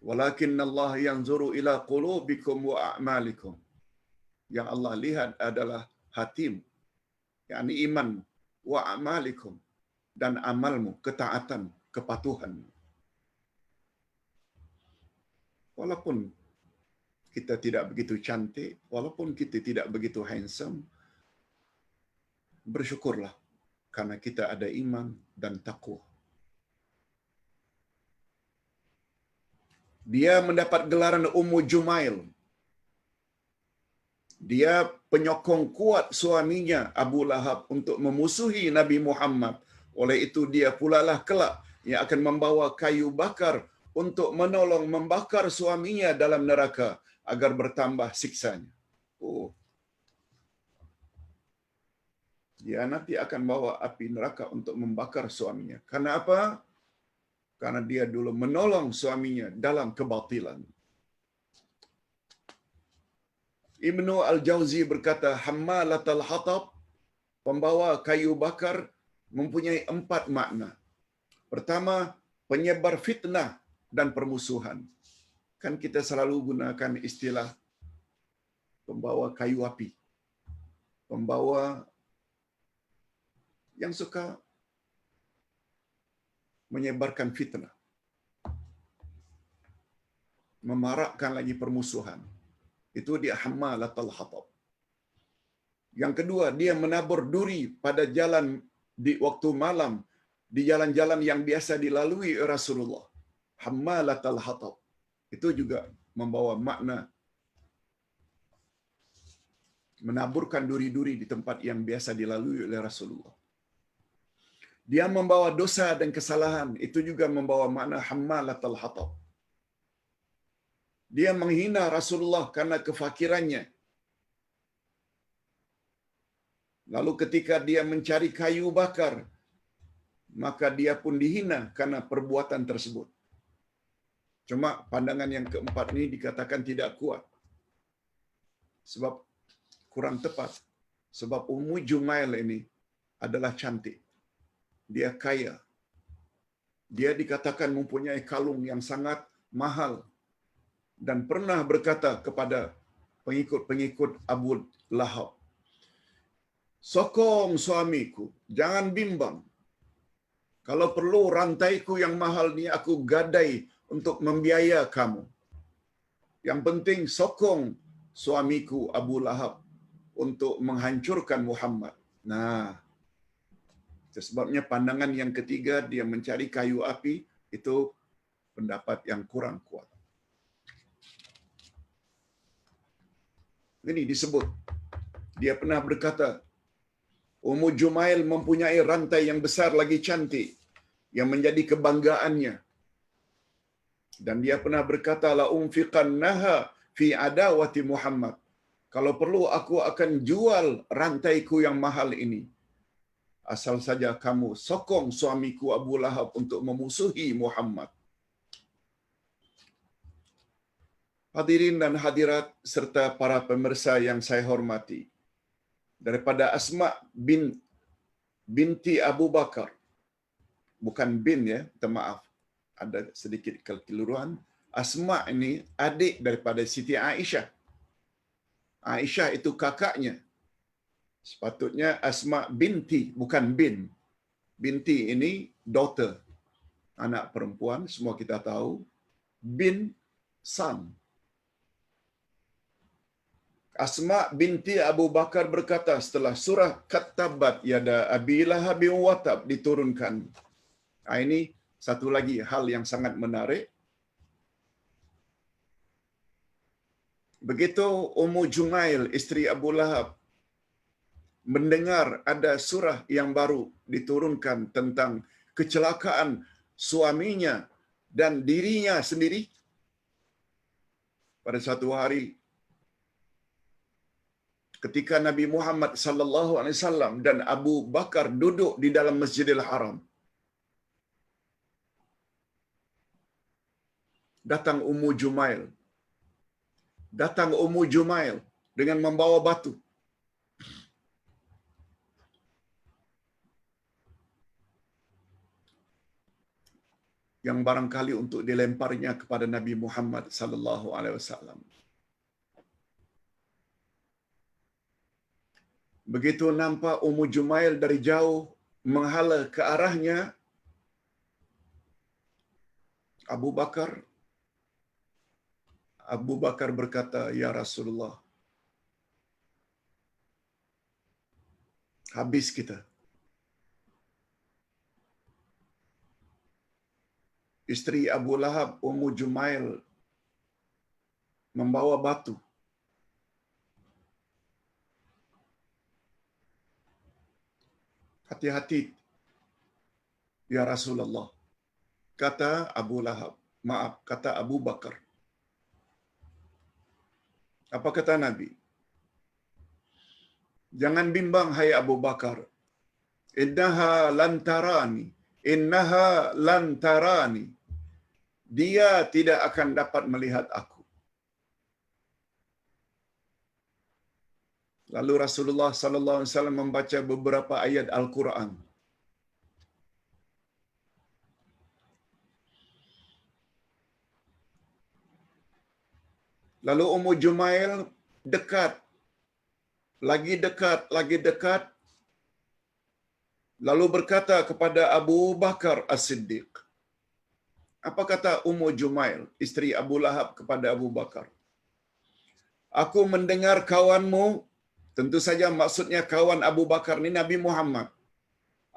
Walakinallah yanzuru ila qulubikum wa a'malikum. Yang Allah lihat adalah hatimu, yakni iman, wa a'malikum, dan amalmu, ketaatan, kepatuhanmu. Walaupun kita tidak begitu cantik, walaupun kita tidak begitu handsome, bersyukurlah karena kita ada iman dan takwa. Dia mendapat gelaran Ummu Jumail. Dia penyokong kuat suaminya Abu Lahab untuk memusuhi Nabi Muhammad. Oleh itu dia pula lah kelak yang akan membawa kayu bakar untuk menolong membakar suaminya dalam neraka agar bertambah siksanya. Oh. Dia nanti akan bawa api neraka untuk membakar suaminya. Karena apa? Karena dia dulu menolong suaminya dalam kebatilan. Ibnu Al-Jauzi berkata, hammalatal hatab, pembawa kayu bakar, mempunyai 4 makna. Pertama, penyebar fitnah dan permusuhan. Kan kita selalu gunakan istilah pembawa kayu api. Pembawa yang suka menyebarkan fitnah, memarakkan lagi permusuhan. Itu dia hammalatul hatab. Yang kedua, dia menabur duri pada jalan di waktu malam, di jalan-jalan yang biasa dilalui Rasulullah. Hammalatul hatab. Itu juga membawa makna menaburkan duri-duri di tempat yang biasa dilalui oleh Rasulullah. Dia membawa dosa dan kesalahan. Itu juga membawa makna hammalatul hatab. Dia menghina Rasulullah karena kefakirannya. Lalu ketika dia mencari kayu bakar, maka dia pun dihina karena perbuatan tersebut. Cuma pandangan yang keempat ini dikatakan tidak kuat. Sebab kurang tepat. Sebab Ummu Jumail ini adalah cantik. Dia kaya. Dia dikatakan mempunyai kalung yang sangat mahal. Dan pernah berkata kepada pengikut-pengikut Abu Lahab, "Sokong suamiku, jangan bimbang. Kalau perlu rantaiku yang mahal ni aku gadai untuk membiaya kamu. Yang penting sokong suamiku Abu Lahab untuk menghancurkan Muhammad." Nah, sebabnya pandangan yang ketiga dia mencari kayu api itu pendapat yang kurang kuat. Ini disebut. Dia pernah berkata, Ummu Jumail mempunyai rantai yang besar lagi cantik yang menjadi kebanggaannya. Dan dia pernah berkata, la unfiqannaha fi adawati Muhammad. Kalau perlu aku akan jual rantaiku yang mahal ini. Asal saja kamu sokong suamiku Abu Lahab untuk memusuhi Muhammad. Hadirin dan hadirat serta para pemirsa yang saya hormati. Daripada Asma binti Abu Bakar. Bukan bin ya, minta maaf. Ada sedikit kekeliruan. Asma ini adik daripada Siti Aisyah. Aisyah itu kakaknya. Sepatutnya Asma binti, bukan bin. Binti ini daughter. Anak perempuan, semua kita tahu. Bin, son. Asma binti Abu Bakar berkata setelah surah Kattabat yada Abi Lahab wa Tab diturunkan. Ini satu lagi hal yang sangat menarik. Begitu Ummu Jumail, isteri Abu Lahab, mendengar ada surah yang baru diturunkan tentang kecelakaan suaminya dan dirinya sendiri, pada satu hari ketika Nabi Muhammad sallallahu alaihi wasallam dan Abu Bakar duduk di dalam Masjidil Haram, datang Ummu Jumail dengan membawa batu. Yang barangkali untuk dilemparnya kepada Nabi Muhammad sallallahu alaihi wasallam. Begitu nampak Ummu Jumail dari jauh menghala ke arahnya, Abu Bakar berkata, "Ya Rasulullah, habis kita." Isteri Abu Lahab, Ummu Jumail, membawa batu. "Hati-hati, ya Rasulullah," kata kata Abu Bakar. Apa kata Nabi? "Jangan bimbang, hai Abu Bakar. Innaha lan tarani. Dia tidak akan dapat melihat aku." Lalu Rasulullah sallallahu alaihi wasallam membaca beberapa ayat Al-Quran. Lalu Ummu Jumail dekat, lagi dekat, lalu berkata kepada Abu Bakar As-Siddiq. Apa kata Ummu Jumail, isteri Abu Lahab, kepada Abu Bakar? "Aku mendengar kawanmu," tentu saja maksudnya kawan Abu Bakar ni Nabi Muhammad.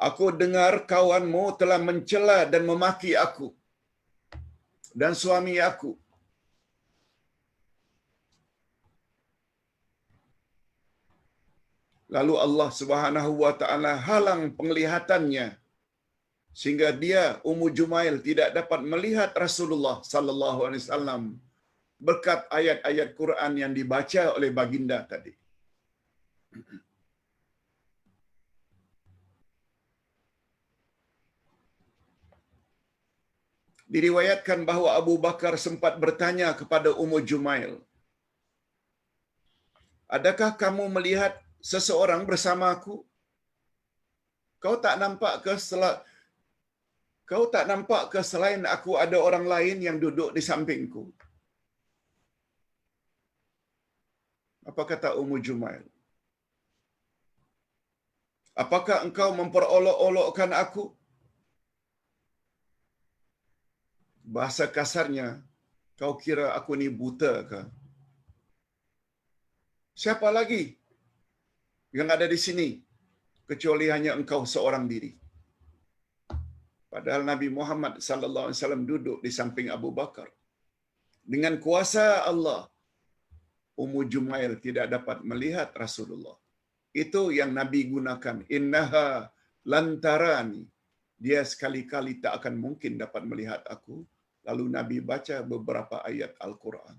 "Aku dengar kawanmu telah mencela dan memaki aku dan suami aku. Lalu Allah Subhanahu wa taala halang penglihatannya sehingga dia Ummu Jumail tidak dapat melihat Rasulullah sallallahu alaihi wasallam berkat ayat-ayat Quran yang dibaca oleh baginda tadi. Diriwayatkan bahawa Abu Bakar sempat bertanya kepada Ummu Jumail, "Adakah kamu melihat seseorang bersama aku? Kau tak nampak ke selain aku ada orang lain yang duduk di sampingku?" Apa kata Ummu Jumail? "Apakah engkau memperolok-olokkan aku?" Bahasa kasarnya, "Kau kira aku ni buta ke? Siapa lagi yang ada di sini kecuali hanya engkau seorang diri?" Padahal Nabi Muhammad sallallahu alaihi wasallam duduk di samping Abu Bakar. Dengan kuasa Allah, Ummu Jumail tidak dapat melihat Rasulullah. Itu yang Nabi gunakan, innaha lantarani. Dia sekali-kali tak akan mungkin dapat melihat aku. Lalu Nabi baca beberapa ayat Al-Quran.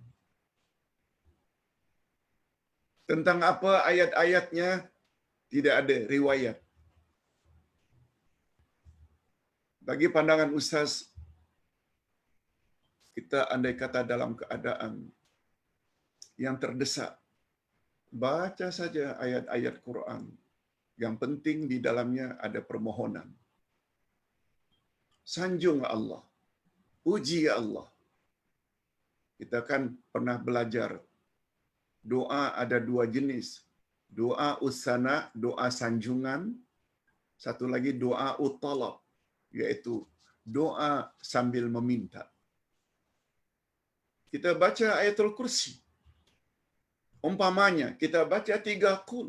Tentang apa ayat-ayatnya tidak ada riwayat. Bagi pandangan Ustaz, kita andai kata dalam keadaan yang terdesak, baca saja ayat-ayat Quran. Yang penting di dalamnya ada permohonan. Sanjung Allah, puji Allah. Kita kan pernah belajar doa ada dua jenis. Doa usana, doa sanjungan. Satu lagi doa utalab, yaitu doa sambil meminta. Kita baca ayatul kursi. Umpamanya, kita baca 3 qul.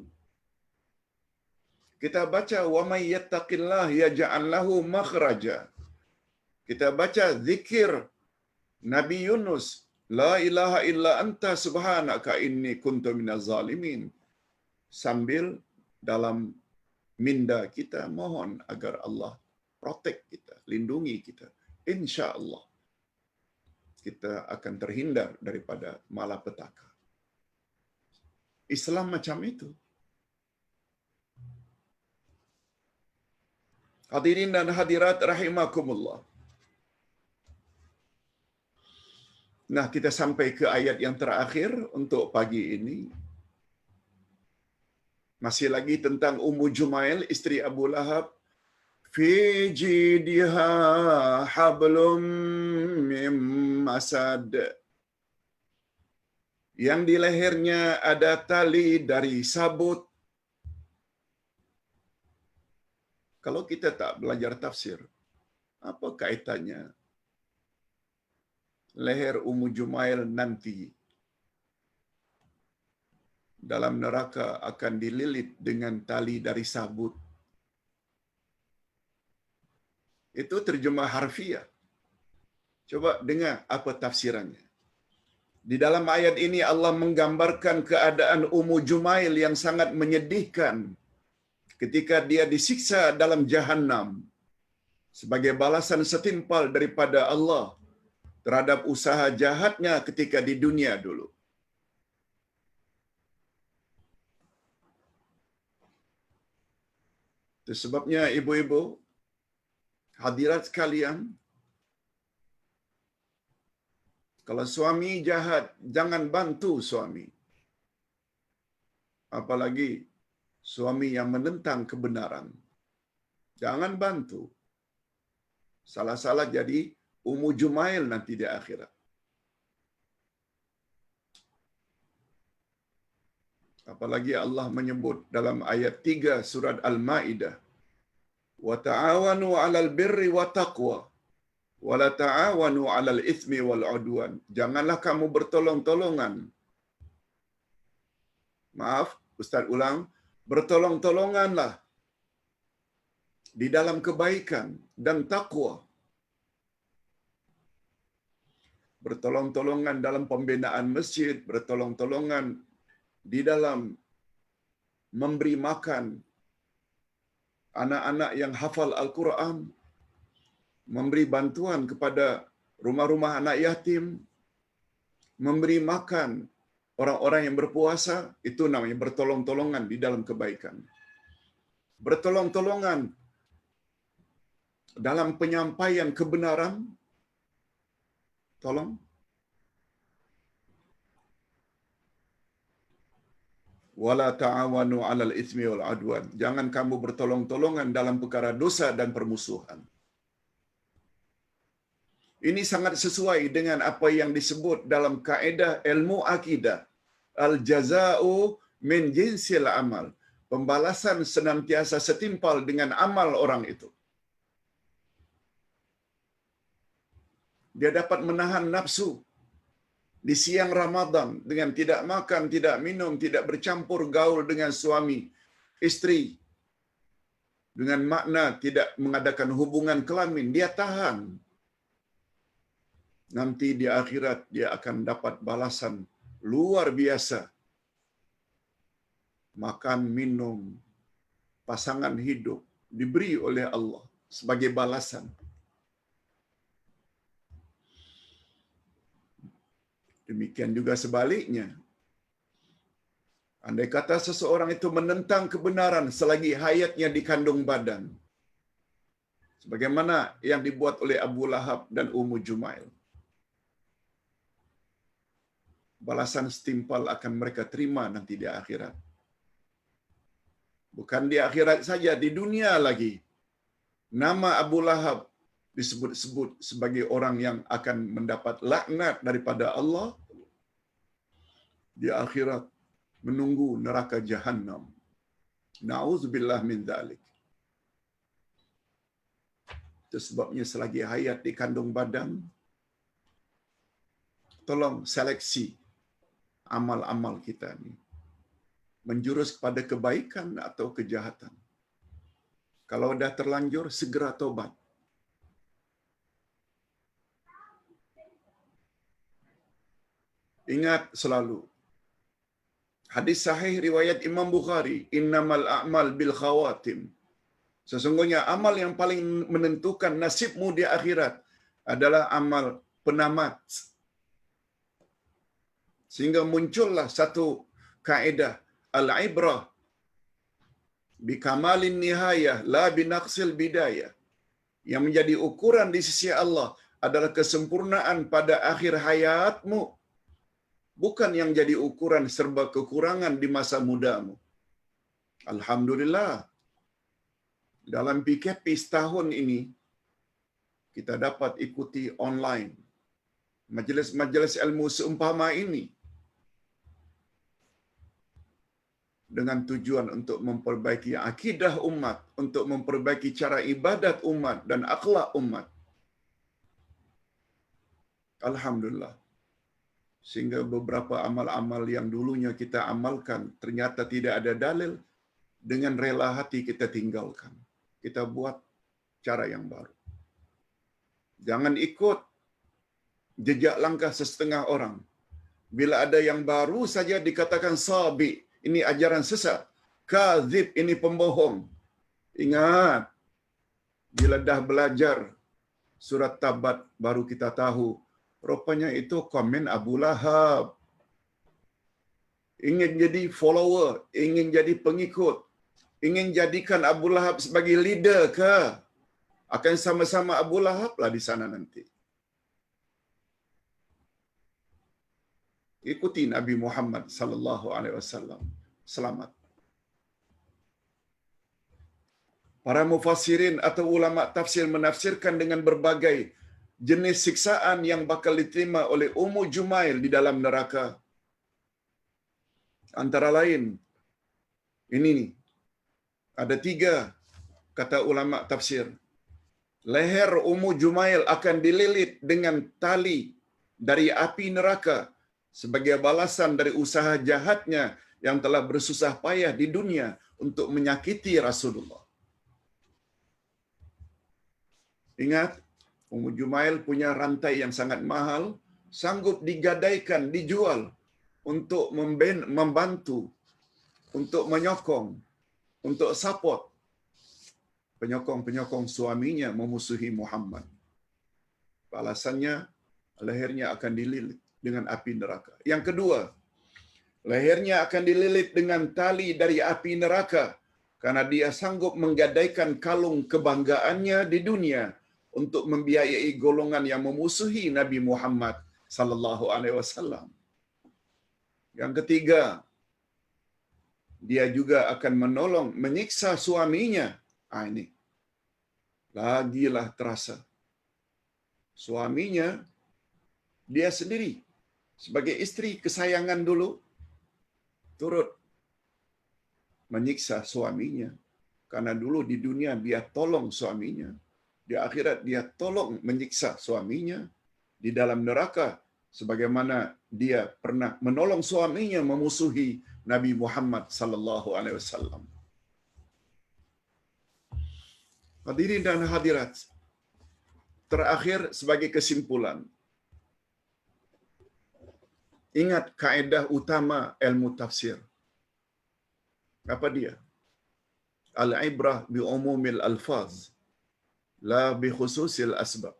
Kita baca wa may yattaqillah yaj'al lahu makhraja. Kita baca zikir Nabi Yunus, la ilaha illa anta subhanaka inni kuntu minaz zalimin. Sambil dalam minda kita mohon agar Allah protect kita, lindungi kita. Insya-Allah kita akan terhindar daripada malapetaka. Islam macam itu. Hadirin dan hadirat rahimakumullah. Nah, kita sampai ke ayat yang terakhir untuk pagi ini. Masih lagi tentang Ummu Jumail, isteri Abu Lahab. Fi jidha hablum mim masad. Yang di lehernya ada tali dari sabut. Kalau kita tak belajar tafsir, apa kaitannya leher Ummu Jumail nanti dalam neraka akan dililit dengan tali dari sabut? Itu terjemah harfiah. Coba dengar apa tafsirannya. Di dalam ayat ini Allah menggambarkan keadaan Ummu Jumail yang sangat menyedihkan ketika dia disiksa dalam Jahannam sebagai balasan setimpal daripada Allah terhadap usaha jahatnya ketika di dunia dulu. Itu sebabnya ibu-ibu, hadirat sekalian, kalau suami jahat, jangan bantu suami. Apalagi suami yang menentang kebenaran. Jangan bantu. Salah-salah jadi Ummu Jumail nanti di akhirat. Apalagi Allah menyebut dalam ayat 3 surat Al-Maidah, wa ta'awanu 'alal birri wa taqwa wa la ta'awanu 'alal itsmi wal 'udwan. Janganlah kamu bertolong-tolongan. Maaf, Ustaz ulang, bertolong-tolonganlah di dalam kebaikan dan takwa. Bertolong-tolongan dalam pembinaan masjid, bertolong-tolongan di dalam memberi makan anak-anak yang hafal Al-Quran, memberi bantuan kepada rumah-rumah anak yatim, memberi makan orang-orang yang berpuasa, itu namanya bertolong-tolongan di dalam kebaikan. Bertolong-tolongan dalam penyampaian kebenaran, tolong. Wala ta'awanu 'alal itsmi wal 'udwan. Jangan kamu bertolong-tolongan dalam perkara dosa dan permusuhan. Ini sangat sesuai dengan apa yang disebut dalam kaedah ilmu akidah. Al-jaza'u min jinsil amal. Pembalasan senantiasa setimpal dengan amal orang itu. Dia dapat menahan nafsu di siang Ramadan dengan tidak makan, tidak minum, tidak bercampur gaul dengan suami, istri. Dengan makna tidak mengadakan hubungan kelamin, dia tahan. Nanti di akhirat dia akan dapat balasan luar biasa. Makan, minum, pasangan hidup diberi oleh Allah sebagai balasan. Demikian juga sebaliknya. Andai kata seseorang itu menentang kebenaran selagi hayatnya di kandung badan, sebagaimana yang dibuat oleh Abu Lahab dan Ummu Jumail, balasan setimpal akan mereka terima nanti di akhirat. Bukan di akhirat saja, di dunia lagi. Nama Abu Lahab disebut-sebut sebagai orang yang akan mendapat laknat daripada Allah. Di akhirat menunggu neraka Jahannam. Na'udzubillah min dzalik. Itu sebabnya selagi hayat di kandung badan, tolong seleksi amal-amal kita ni. Menjurus kepada kebaikan atau kejahatan. Kalau dah terlanjur, segera tobat. Ingat selalu, hadis sahih riwayat Imam Bukhari, innamal a'mal bil khawatim. Sesungguhnya amal yang paling menentukan nasibmu di akhirat adalah amal penamat. Sehingga muncullah satu kaedah, al-ibrah bi kamalin nihayah la bi naqsil bidayah. Yang menjadi ukuran di sisi Allah adalah kesempurnaan pada akhir hayatmu, bukan yang jadi ukuran serba kekurangan di masa mudamu. Alhamdulillah, dalam PKP setahun ini, kita dapat ikuti online majlis-majlis ilmu seumpama ini dengan tujuan untuk memperbaiki akidah umat, untuk memperbaiki cara ibadat umat dan akhlak umat. Alhamdulillah. Sehingga beberapa amal-amal yang dulunya kita amalkan ternyata tidak ada dalil, dengan rela hati kita tinggalkan. Kita buat cara yang baru. Jangan ikut jejak langkah sesetengah orang. Bila ada yang baru saja dikatakan sabi, ini ajaran sesat. Kadzib, ini pembohong. Ingat, bila dah belajar surat Tabat baru kita tahu, rupanya itu komen Abu Lahab. Ingin jadi follower, ingin jadi pengikut, ingin jadikan Abu Lahab sebagai leader ke? Akan sama-sama Abu Lahab lah di sana nanti. Ikuti Nabi Muhammad sallallahu alaihi wasallam. Selamat. Para mufassirin atau ulama tafsir menafsirkan dengan berbagai jenis siksaan yang bakal diterima oleh Ummu Jumail di dalam neraka. Antara lain, ini nih, ada 3 kata ulama tafsir. Leher Ummu Jumail akan dililit dengan tali dari api neraka sebagai balasan dari usaha jahatnya yang telah bersusah payah di dunia untuk menyakiti Rasulullah. Ingat, Ummu Jumail punya rantai yang sangat mahal, sanggup digadaikan, dijual untuk membantu, untuk menyokong, untuk support penyokong-penyokong suaminya memusuhi Muhammad Alasannya, lehernya akan dililit dengan api neraka. Yang kedua, lehernya akan dililit dengan tali dari api neraka karena dia sanggup menggadaikan kalung kebanggaannya di dunia untuk membiayai golongan yang memusuhi Nabi Muhammad sallallahu alaihi wasallam. Yang ketiga, dia juga akan menyiksa suaminya. Ini lagilah terasa. Suaminya, dia sendiri sebagai istri kesayangan dulu, turut menyiksa suaminya. Karena dulu di dunia dia tolong suaminya. Di akhirat dia tolong menyiksa suaminya. Di dalam neraka, sebagaimana dia pernah menolong suaminya memusuhi Nabi Muhammad sallallahu alaihi wasallam. Hadirin dan hadirat, terakhir sebagai kesimpulan, ingat kaedah utama ilmu tafsir. Apa dia? Al-ibrah bi umumil alfaz, la bi khususil asbab.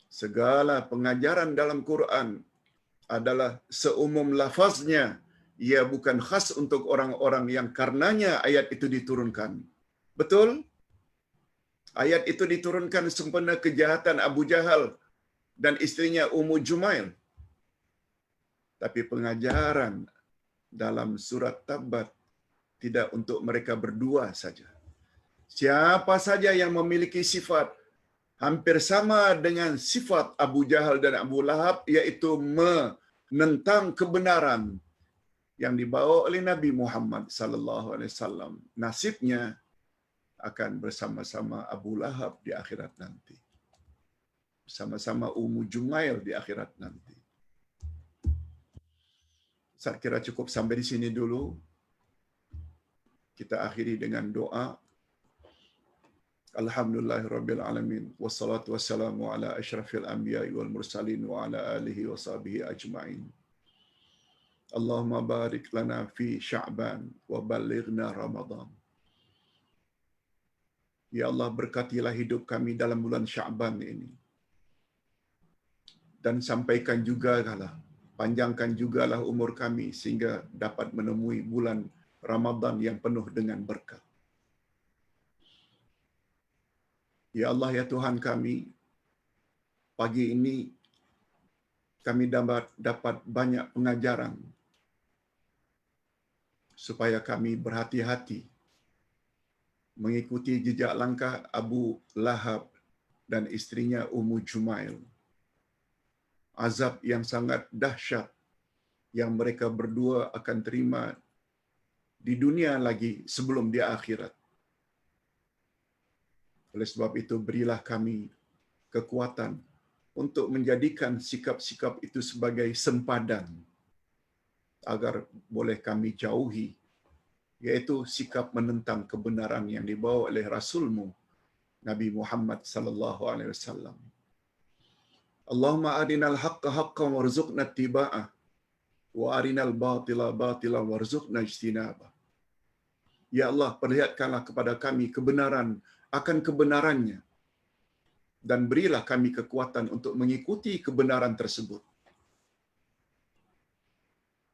Segala pengajaran dalam Quran adalah seumum lafaznya, ia bukan khas untuk orang-orang yang karenanya ayat itu diturunkan. Betul? Ayat itu diturunkan sempena kejahatan Abu Jahal dan istrinya Ummu Jumail. Tapi pengajaran dalam surat Tabbat tidak untuk mereka berdua saja. Siapa saja yang memiliki sifat hampir sama dengan sifat Abu Jahal dan Abu Lahab, yaitu menentang kebenaran yang dibawa oleh Nabi Muhammad sallallahu alaihi wasallam, nasibnya akan bersama-sama Abu Lahab di akhirat nanti. Bersama-sama Ummu Jumail di akhirat nanti. Saya kira cukup sampai di sini dulu. Kita akhiri dengan doa. Alhamdulillahirabbil alamin wassalatu wassalamu ala asyrafil anbiya'i wal mursalin wa ala alihi wa sahbihi ajma'in. Allahumma barik lana fi Sya'ban wa ballighna Ramadan. Ya Allah, berkatilah hidup kami dalam bulan Sya'ban ini. Dan sampaikan jugalah, panjangkan jugalah umur kami sehingga dapat menemui bulan Ramadan yang penuh dengan berkat. Ya Allah, ya Tuhan kami, pagi ini kami dapat banyak pengajaran supaya kami berhati-hati mengikuti jejak langkah Abu Lahab dan istrinya Ummu Jumail. Azab yang sangat dahsyat yang mereka berdua akan terima di dunia lagi sebelum di akhirat. Oleh sebab itu, berilah kami kekuatan untuk menjadikan sikap-sikap itu sebagai sempadan agar boleh kami jauhi, yaitu sikap menentang kebenaran yang dibawa oleh Rasulmu Nabi Muhammad sallallahu alaihi wasallam. Allahumma arinal haqqa haqqan warzuqna ittiba'ah wa arinal batila batilan warzuqna ijtinabah. Ya Allah, perlihatkanlah kepada kami kebenaran akan kebenarannya dan berilah kami kekuatan untuk mengikuti kebenaran tersebut.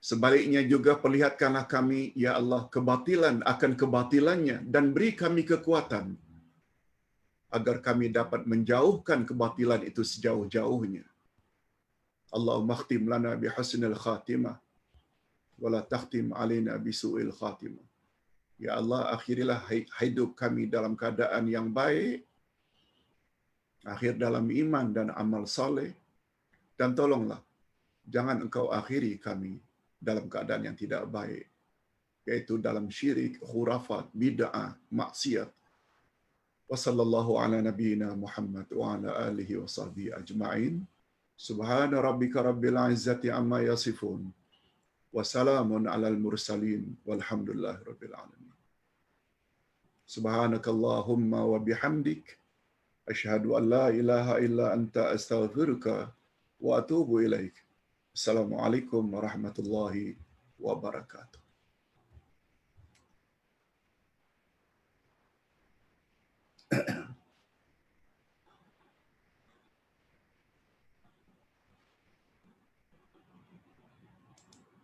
Sebaliknya juga perlihatkanlah kami, ya Allah, kebatilan akan kebatilannya dan beri kami kekuatan agar kami dapat menjauhkan kebatilan itu sejauh-jauhnya. Allahumma khtim lana bihusnil khatimah wa la takhtim alaina bisu'il khatimah. Ya Allah, akhirilah hidup kami dalam keadaan yang baik, akhir dalam iman dan amal saleh, dan tolonglah jangan Engkau akhiri kami dalam keadaan yang tidak baik, yaitu dalam syirik, khurafat, bid'ah, maksiat. Wa sallallahu ala nabiyyina Muhammad wa ala alihi wa sahbihi ajma'in. Subhana rabbika rabbil izzati amma yasifun. Wa salamun alal mursalin walhamdulillahi rabbil alamin. Subhanakallahumma wa bihamdik asyhadu an la ilaha illa anta astaghfiruka wa atubu ilaik. Assalamualaikum warahmatullahi wabarakatuh.